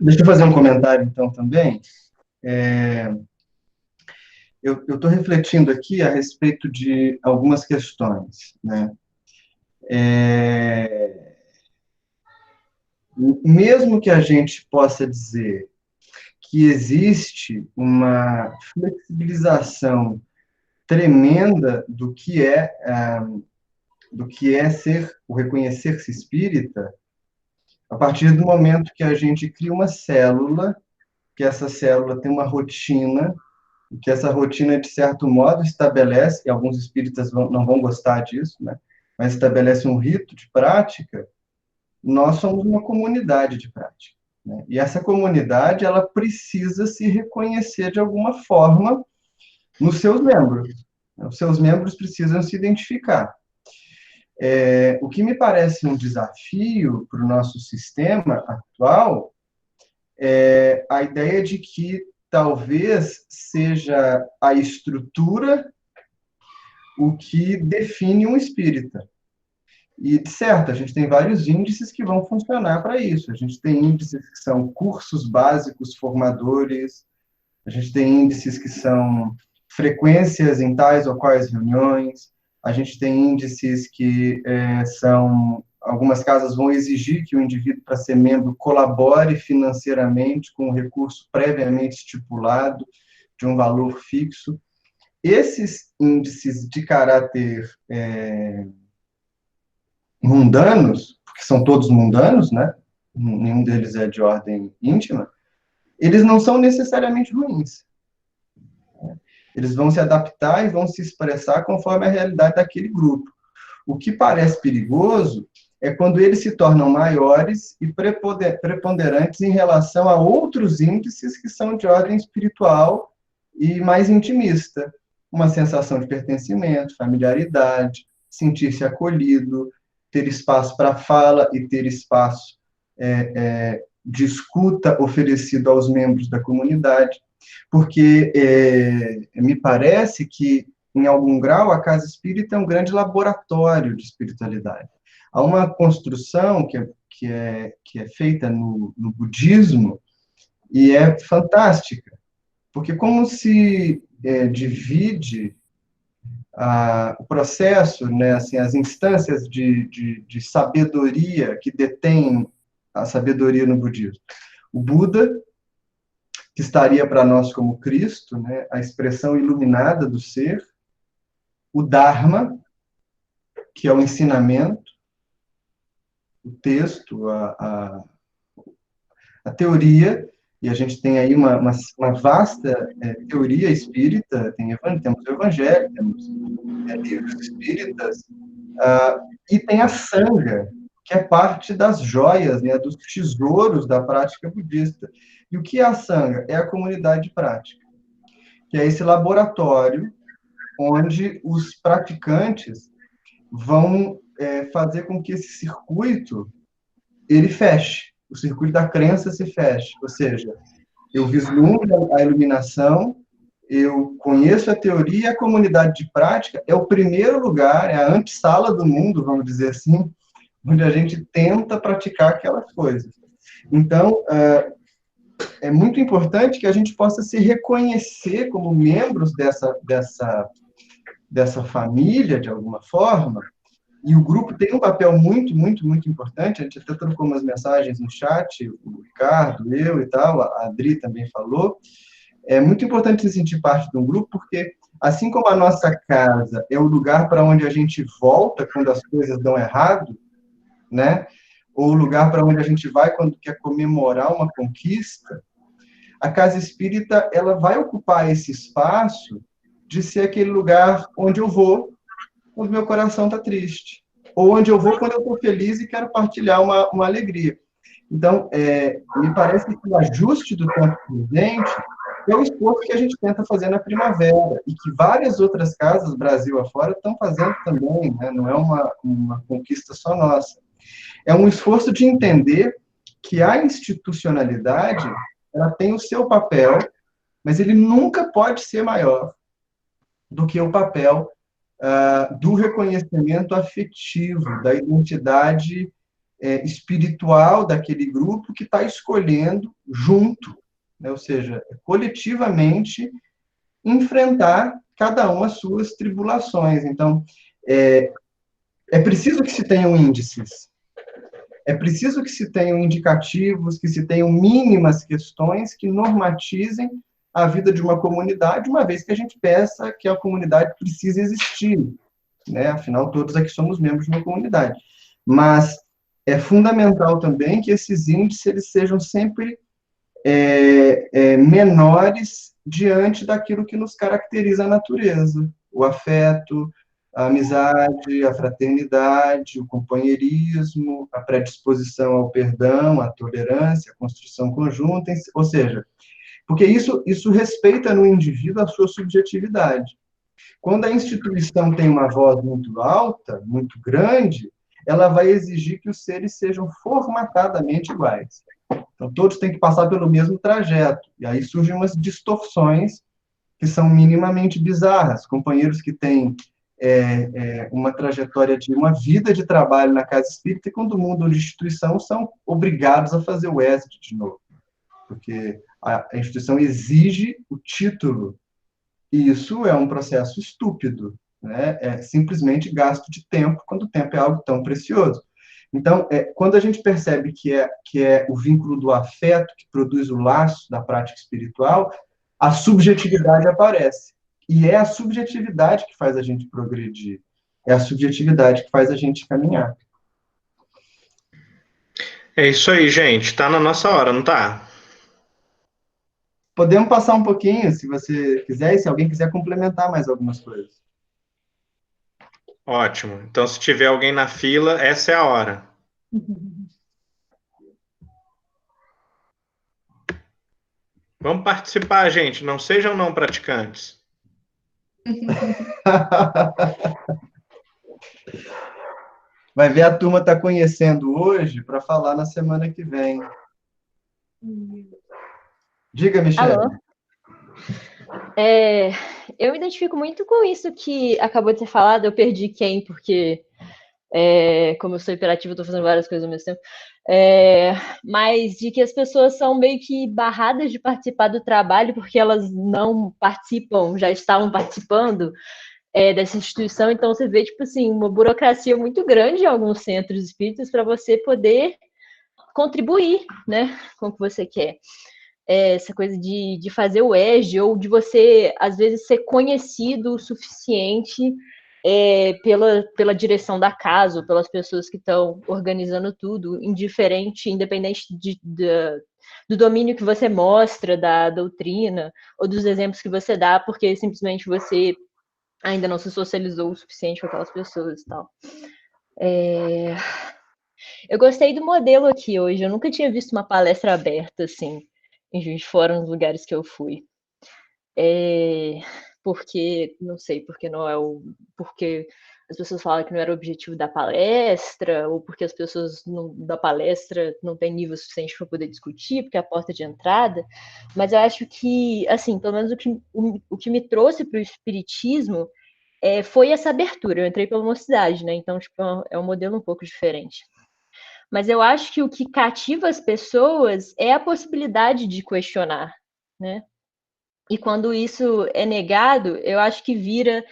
Deixa eu fazer um comentário, então, também. Eu estou refletindo aqui a respeito de algumas questões, né? Mesmo que a gente possa dizer que existe uma flexibilização tremenda do que é o reconhecer-se espírita, a partir do momento que a gente cria uma célula, que essa célula tem uma rotina, e que essa rotina, de certo modo, estabelece, e alguns espíritas não vão gostar disso, né? Mas estabelece um rito de prática, nós somos uma comunidade de prática, né? E essa comunidade, ela precisa se reconhecer de alguma forma nos seus membros. Os seus membros precisam se identificar. O que me parece um desafio para o nosso sistema atual é a ideia de que talvez seja a estrutura o que define um espírita. E, de certo, a gente tem vários índices que vão funcionar para isso. A gente tem índices que são cursos básicos formadores, a gente tem índices que são frequências em tais ou quais reuniões, a gente tem índices que algumas casas vão exigir que o indivíduo, para ser membro, colabore financeiramente com um recurso previamente estipulado, de um valor fixo. Esses índices de caráter mundanos, porque são todos mundanos, né? Nenhum deles é de ordem íntima, eles não são necessariamente ruins. Eles vão se adaptar e vão se expressar conforme a realidade daquele grupo. O que parece perigoso é quando eles se tornam maiores e preponderantes em relação a outros índices que são de ordem espiritual e mais intimista. Uma sensação de pertencimento, familiaridade, sentir-se acolhido, ter espaço para fala e ter espaço de escuta oferecido aos membros da comunidade. Porque me parece que, em algum grau, a casa espírita é um grande laboratório de espiritualidade. Há uma construção que é feita no budismo e é fantástica, porque como se divide o processo, né, assim, as instâncias de sabedoria que detêm a sabedoria no budismo. O Buda, que estaria para nós como Cristo, né, a expressão iluminada do ser, o Dharma, que é o ensinamento, o texto, a teoria, e a gente tem aí uma vasta teoria espírita, temos o Evangelho, temos livros espíritas, e tem a Sangha, que é parte das joias, né, dos tesouros da prática budista. E o que é a Sangha? É a comunidade de prática, que é esse laboratório onde os praticantes vão fazer com que esse circuito ele feche, o circuito da crença se feche, ou seja, eu vislumbro a iluminação, eu conheço a teoria e a comunidade de prática é o primeiro lugar, é a antessala do mundo, vamos dizer assim, onde a gente tenta praticar aquelas coisas. Então, é muito importante que a gente possa se reconhecer como membros dessa família, de alguma forma, e o grupo tem um papel muito, muito, muito importante. A gente até trocou umas mensagens no chat, o Ricardo, eu e tal, a Adri também falou. É muito importante se sentir parte de um grupo, porque, assim como a nossa casa é o lugar para onde a gente volta quando as coisas dão errado, né? Ou o lugar para onde a gente vai quando quer comemorar uma conquista, a casa espírita ela vai ocupar esse espaço de ser aquele lugar onde eu vou quando meu coração está triste, ou onde eu vou quando eu estou feliz e quero partilhar uma alegria. Então, me parece que o ajuste do tempo presente é o esforço que a gente tenta fazer na primavera, e que várias outras casas, Brasil afora, estão fazendo também, né? Não é uma conquista só nossa. É um esforço de entender que a institucionalidade ela tem o seu papel, mas ele nunca pode ser maior do que o papel do reconhecimento afetivo, da identidade espiritual daquele grupo que está escolhendo junto, né? Ou seja, coletivamente enfrentar cada um as suas tribulações. Então, é preciso que se tenham índices, é preciso que se tenham indicativos, que se tenham mínimas questões que normatizem a vida de uma comunidade, uma vez que a gente pensa que a comunidade precisa existir, né? Afinal, todos aqui somos membros de uma comunidade. Mas é fundamental também que esses índices eles sejam sempre menores diante daquilo que nos caracteriza a natureza, o afeto, a amizade, a fraternidade, o companheirismo, a predisposição ao perdão, a tolerância, a construção conjunta, ou seja, porque isso respeita no indivíduo a sua subjetividade. Quando a instituição tem uma voz muito alta, muito grande, ela vai exigir que os seres sejam formatadamente iguais. Então, todos têm que passar pelo mesmo trajeto. E aí surgem umas distorções que são minimamente bizarras. Companheiros que têm uma trajetória de uma vida de trabalho na casa espírita e quando mudam de instituição são obrigados a fazer o ESD de novo. Porque a instituição exige o título isso é um processo estúpido, né? É simplesmente gasto de tempo, quando o tempo é algo tão precioso. Então, quando a gente percebe que é o vínculo do afeto que produz o laço da prática espiritual, a subjetividade aparece. E é a subjetividade que faz a gente progredir. É a subjetividade que faz a gente caminhar. É isso aí, gente. Tá na nossa hora, não tá? Podemos passar um pouquinho, se você quiser, e se alguém quiser complementar mais algumas coisas. Ótimo. Então, se tiver alguém na fila, essa é a hora. Vamos participar, gente. Não sejam não praticantes. Vai ver, a turma está conhecendo hoje para falar na semana que vem. Diga, Michele. Alô? Eu me identifico muito com isso que acabou de ser falado. Eu perdi quem, porque como eu sou hiperativa, eu estou fazendo várias coisas ao mesmo tempo. Mas de que as pessoas são meio que barradas de participar do trabalho porque elas não participam, já estavam participando dessa instituição. Então você vê, tipo assim, uma burocracia muito grande em alguns centros espíritas para você poder contribuir, né, com o que você quer. Essa coisa de fazer o EJA, ou de você, às vezes, ser conhecido o suficiente pela direção da casa, ou pelas pessoas que estão organizando tudo, independente do domínio que você mostra, da doutrina, ou dos exemplos que você dá, porque simplesmente você ainda não se socializou o suficiente com aquelas pessoas e tal. Eu gostei do modelo aqui hoje, eu nunca tinha visto uma palestra aberta, assim, em Juiz de Fora, nos lugares que eu fui. Porque, não sei, porque as pessoas falam que não era o objetivo da palestra, ou porque as pessoas da palestra não têm nível suficiente para poder discutir, porque é a porta de entrada, mas eu acho que, assim, pelo menos o que me trouxe para o espiritismo foi essa abertura. Eu entrei pela mocidade, né? Então, tipo, é um modelo um pouco diferente. Mas eu acho que o que cativa as pessoas é a possibilidade de questionar, né? E quando isso é negado, eu acho que vira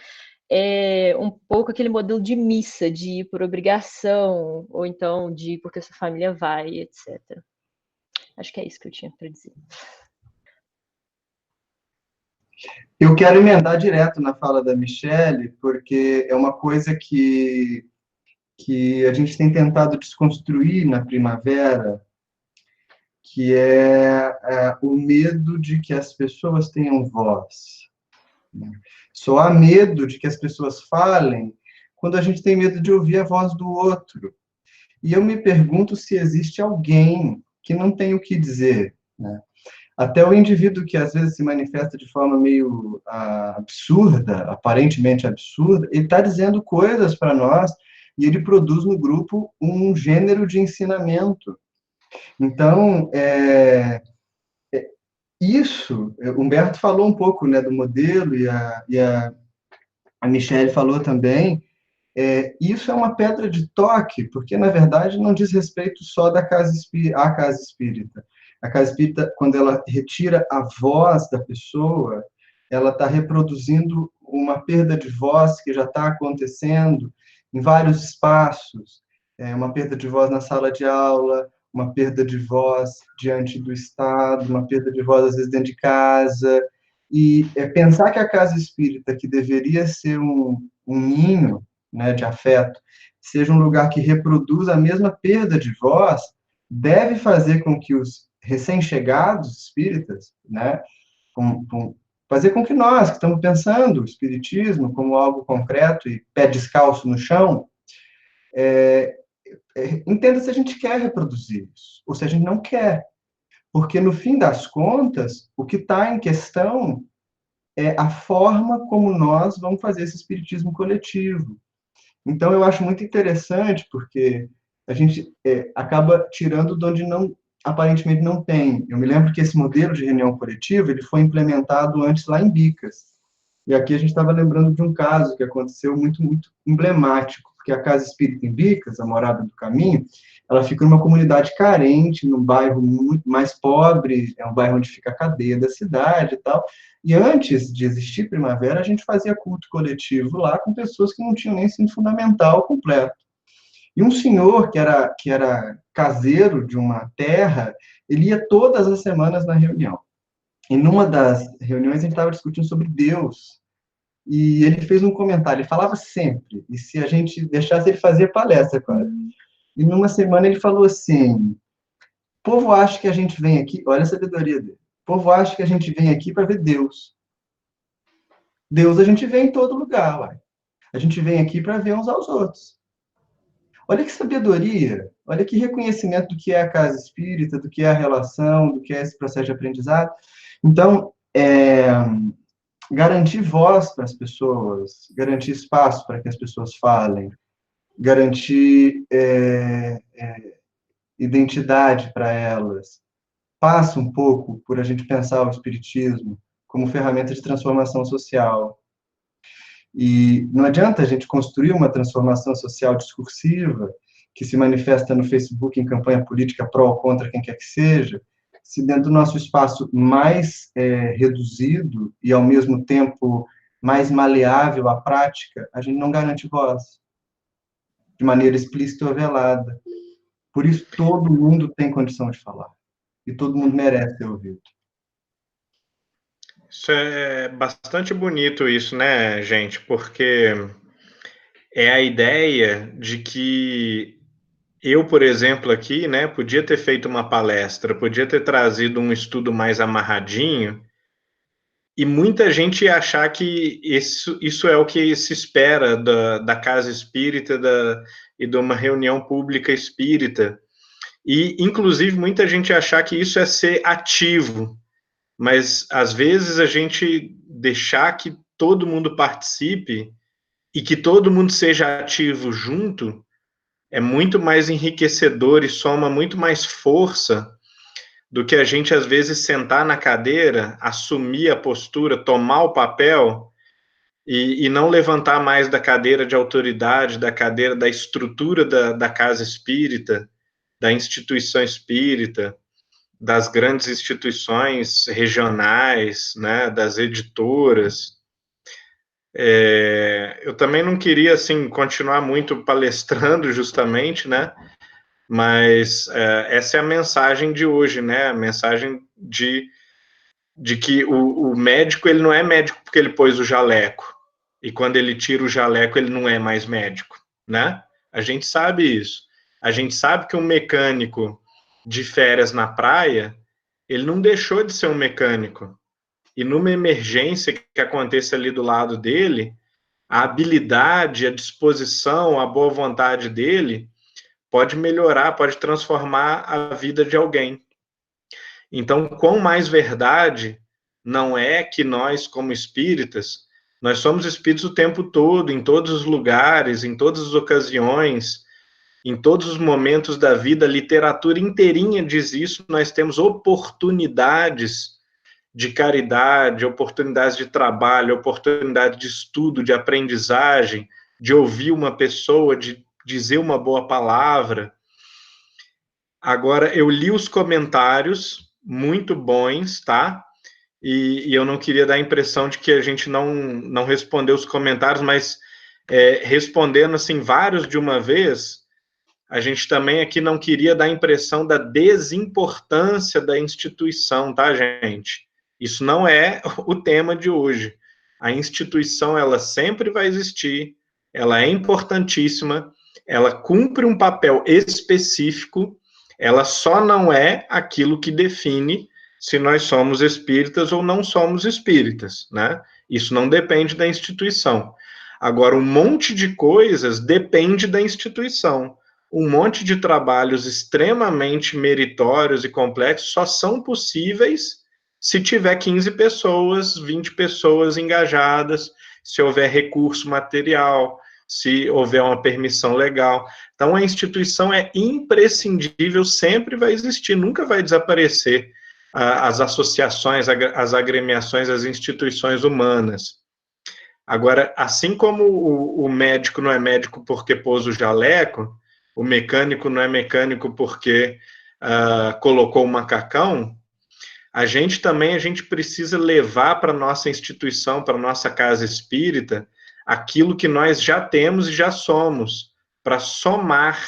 um pouco aquele modelo de missa, de ir por obrigação, ou então de ir porque sua família vai, etc. Acho que é isso que eu tinha para dizer. Eu quero emendar direto na fala da Michele, porque é uma coisa que a gente tem tentado desconstruir na primavera, que é o medo de que as pessoas tenham voz. Só há medo de que as pessoas falem quando a gente tem medo de ouvir a voz do outro. E eu me pergunto se existe alguém que não tem o que dizer, né? Até o indivíduo que às vezes se manifesta de forma meio absurda, aparentemente absurda, ele está dizendo coisas para nós e ele produz no grupo um gênero de ensinamento. Então, isso, Humberto falou um pouco, né, do modelo e a Michele falou também, isso é uma pedra de toque, porque, na verdade, não diz respeito só à casa espírita. A casa espírita, quando ela retira a voz da pessoa, ela está reproduzindo uma perda de voz que já está acontecendo em vários espaços, uma perda de voz na sala de aula, uma perda de voz diante do Estado, uma perda de voz, às vezes, dentro de casa. E pensar que a casa espírita, que deveria ser um ninho, né, de afeto, seja um lugar que reproduz a mesma perda de voz, deve fazer com que os recém-chegados espíritas, né, fazer com que nós, que estamos pensando o espiritismo como algo concreto e pé descalço no chão, entenda se a gente quer reproduzir isso, ou se a gente não quer. Porque, no fim das contas, o que está em questão é a forma como nós vamos fazer esse espiritismo coletivo. Então, eu acho muito interessante, porque a gente acaba tirando de onde aparentemente não tem. Eu me lembro que esse modelo de reunião coletiva ele foi implementado antes lá em Bicas. E aqui a gente estava lembrando de um caso que aconteceu muito, muito emblemático. porque a Casa Espírita em Bicas, a Morada do Caminho, ela fica numa comunidade carente, num bairro muito mais pobre, é um bairro onde fica a cadeia da cidade e tal. E antes de existir Primavera, a gente fazia culto coletivo lá com pessoas que não tinham nem ensino fundamental completo. E um senhor que era caseiro de uma terra, ele ia todas as semanas na reunião. E numa das reuniões a gente estava discutindo sobre Deus. E ele fez um comentário, ele falava sempre, e se a gente deixasse, ele fazia palestra quase. E numa semana ele falou assim: o povo acha que a gente vem aqui, olha a sabedoria dele, o povo acha que a gente vem aqui para ver Deus. Deus a gente vê em todo lugar, uai. A gente vem aqui para ver uns aos outros. Olha que sabedoria, olha que reconhecimento do que é a casa espírita, do que é a relação, do que é esse processo de aprendizado. Então, garantir voz para as pessoas, garantir espaço para que as pessoas falem, garantir identidade para elas, passa um pouco por a gente pensar o espiritismo como ferramenta de transformação social. E não adianta a gente construir uma transformação social discursiva que se manifesta no Facebook em campanha política pró ou contra quem quer que seja, se dentro do nosso espaço mais reduzido e, ao mesmo tempo, mais maleável à prática, a gente não garante voz, de maneira explícita ou velada. Por isso, todo mundo tem condição de falar. E todo mundo merece ser ouvido. Isso é bastante bonito, isso, né, gente? Porque é a ideia de que eu, por exemplo, aqui, né, podia ter feito uma palestra, podia ter trazido um estudo mais amarradinho, e muita gente ia achar que isso é o que se espera da casa espírita e de uma reunião pública espírita. E, inclusive, muita gente ia achar que isso é ser ativo, mas, às vezes, a gente deixar que todo mundo participe e que todo mundo seja ativo junto é muito mais enriquecedor e soma muito mais força do que a gente, às vezes, sentar na cadeira, assumir a postura, tomar o papel e não levantar mais da cadeira de autoridade, da cadeira da estrutura da casa espírita, da instituição espírita, das grandes instituições regionais, né, das editoras. Eu também não queria, assim, continuar muito palestrando, justamente, né, mas essa é a mensagem de hoje, né, a mensagem de que o médico, ele não é médico porque ele pôs o jaleco, e quando ele tira o jaleco, ele não é mais médico, né? A gente sabe isso. A gente sabe que um mecânico de férias na praia, ele não deixou de ser um mecânico. E numa emergência que aconteça ali do lado dele, a habilidade, a disposição, a boa vontade dele pode melhorar, pode transformar a vida de alguém. Então, quão mais verdade não é que nós, como espíritas, nós somos espíritos o tempo todo, em todos os lugares, em todas as ocasiões, em todos os momentos da vida, a literatura inteirinha diz isso, nós temos oportunidades de caridade, oportunidades de trabalho, oportunidade de estudo, de aprendizagem, de ouvir uma pessoa, de dizer uma boa palavra. Agora, eu li os comentários, muito bons, tá? E eu não queria dar a impressão de que a gente não respondeu os comentários, mas respondendo, assim, vários de uma vez, a gente também aqui não queria dar a impressão da desimportância da instituição, tá, gente? Isso não é o tema de hoje. A instituição, ela sempre vai existir, ela é importantíssima, ela cumpre um papel específico, ela só não é aquilo que define se nós somos espíritas ou não somos espíritas, né? Isso não depende da instituição. Agora, um monte de coisas depende da instituição. Um monte de trabalhos extremamente meritórios e complexos só são possíveis se tiver 15 pessoas, 20 pessoas engajadas, se houver recurso material, se houver uma permissão legal. Então, a instituição é imprescindível, sempre vai existir, nunca vai desaparecer as associações, as agremiações, as instituições humanas. Agora, assim como o médico não é médico porque pôs o jaleco, o mecânico não é mecânico porque colocou o macacão, a gente precisa levar para a nossa instituição, para a nossa casa espírita, aquilo que nós já temos e já somos, para somar,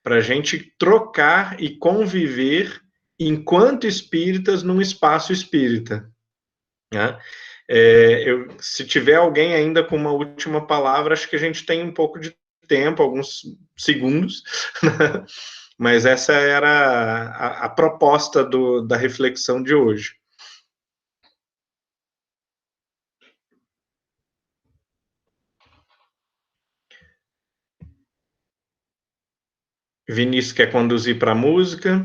para a gente trocar e conviver enquanto espíritas num espaço espírita, né? Se tiver alguém ainda com uma última palavra, acho que a gente tem um pouco de tempo, alguns segundos, mas essa era a proposta da reflexão de hoje. Vinícius quer conduzir para a música?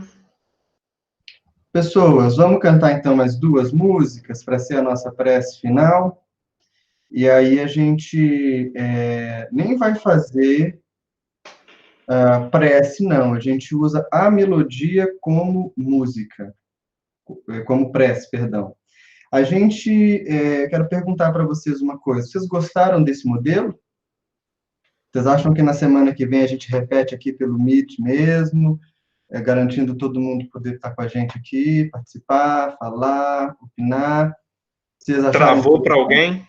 Pessoas, vamos cantar então mais 2 músicas para ser a nossa prece final. E aí a gente nem vai fazer prece, não. A gente usa a melodia como música, como prece, perdão. A gente, quero perguntar para vocês uma coisa. Vocês gostaram desse modelo? Vocês acham que na semana que vem a gente repete aqui pelo Meet mesmo, garantindo todo mundo poder estar com a gente aqui, participar, falar, opinar? Vocês acharam Travou para alguém?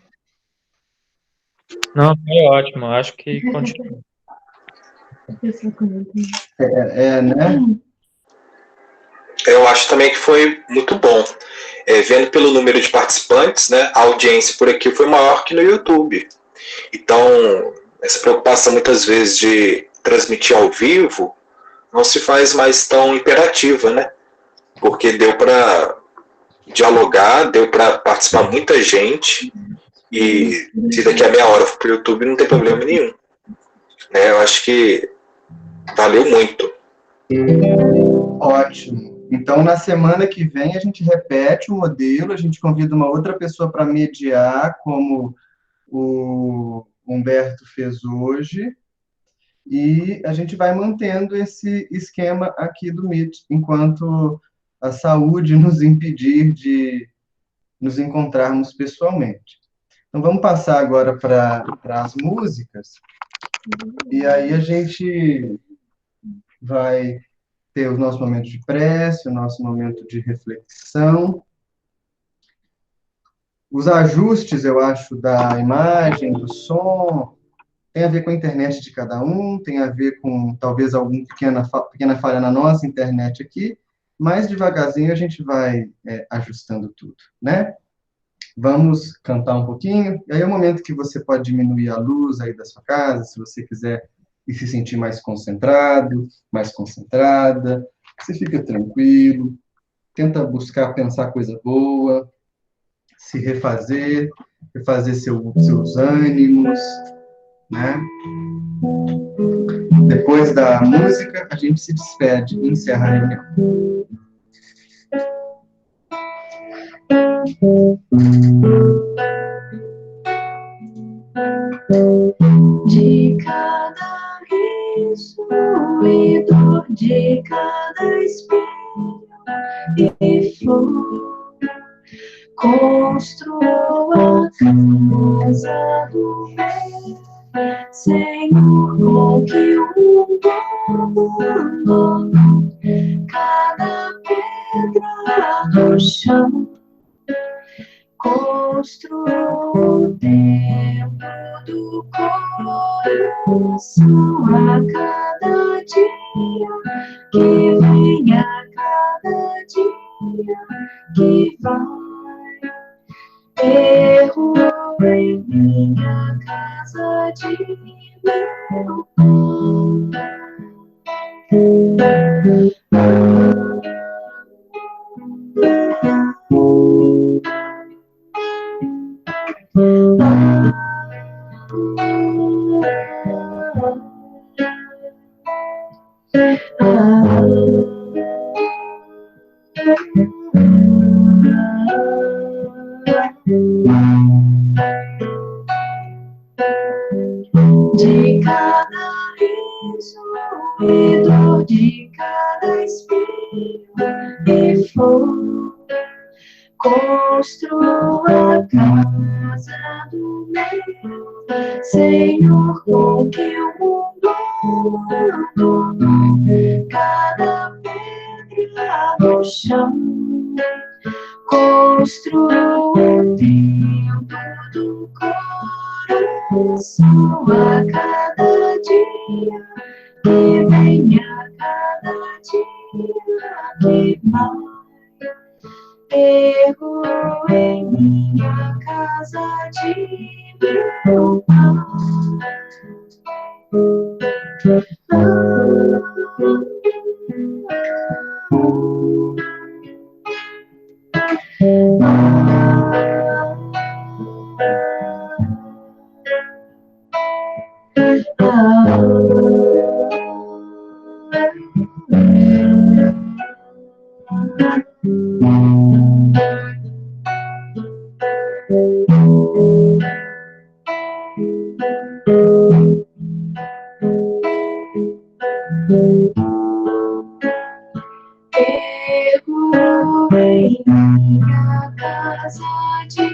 Não, é ótimo. Acho que continua. né? Eu acho também que foi muito bom. Vendo pelo número de participantes, né, a audiência por aqui foi maior que no YouTube. Então, essa preocupação muitas vezes de transmitir ao vivo não se faz mais tão imperativa, né? Porque deu para dialogar, deu para participar muita gente, e se daqui a meia hora for para o YouTube, não tem problema nenhum. Né? Eu acho que valeu muito. Ótimo. Então, na semana que vem, a gente repete o modelo, a gente convida uma outra pessoa para mediar, como o Humberto fez hoje, e a gente vai mantendo esse esquema aqui do Meet, enquanto a saúde nos impedir de nos encontrarmos pessoalmente. Então, vamos passar agora para as músicas, e aí a gente vai ter o nosso momento de prece, o nosso momento de reflexão. Os ajustes, eu acho, da imagem, do som, tem a ver com a internet de cada um, tem a ver com, talvez, alguma pequena falha na nossa internet aqui, mas devagarzinho a gente vai ajustando tudo, né? Vamos cantar um pouquinho, e aí é o momento que você pode diminuir a luz aí da sua casa, se você quiser e se sentir mais concentrado, mais concentrada, você fica tranquilo, tenta buscar pensar coisa boa, se refazer seus ânimos, né? Depois da música, a gente se despede e encerra a reunião. De cada riso e dor, de cada espinho e flor, construa a casa do bem, Senhor, com que um novo andor, cada pedra do chão, construa o templo do coração a cada dia que vem, a cada dia que vai. Erro em minha casa de meu de cada riso e dor, de cada espinho e flor, construa a casa do bem, Senhor, com que o mundo abandonou cada pedra no chão, construa o templo do coração a cada dia que vem, a cada dia que vai. Erro em minha casa de meu pai. Erro em minha casa de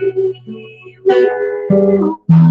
meu pai.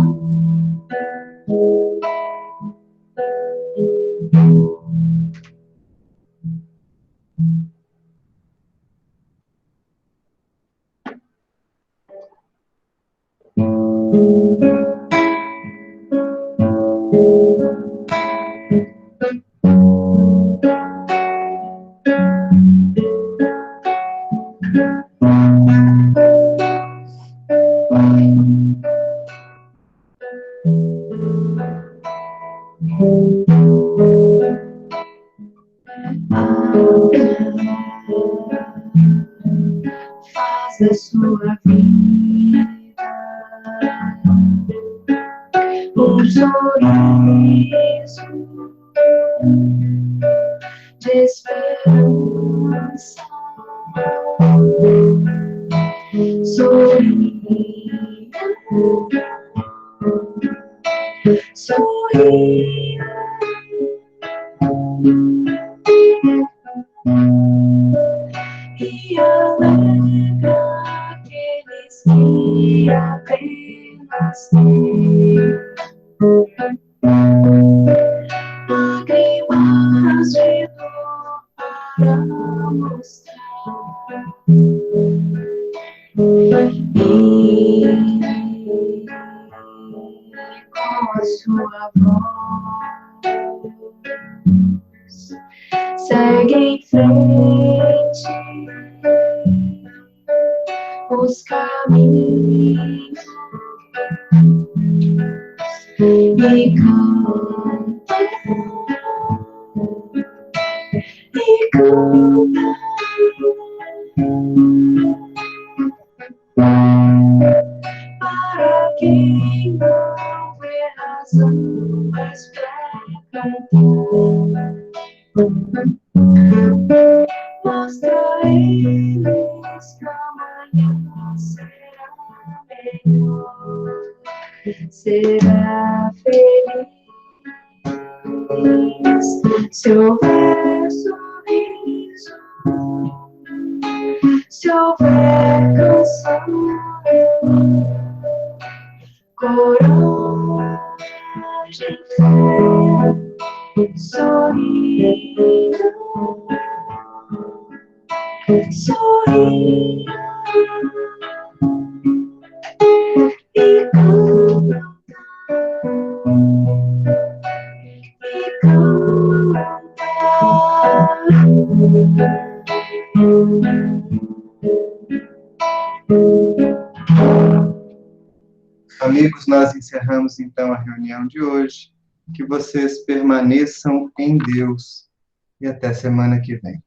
Faz a sua vida um sorriso de esperança. Sorria, sorria. E alegra aqueles que apenas têm lágrimas de dor para mostrar. E com a sua voz segue em frente os caminhos e canta, e canta para quem não vê razão, mas pra cantar. Mostra a eles que amanhã será melhor, será feliz. Se houver sorriso, se houver canção, coragem, fé, sorria, sorria e canta, e canta. Amigos, nós encerramos então a reunião de hoje. Que vocês permaneçam em Deus e até semana que vem.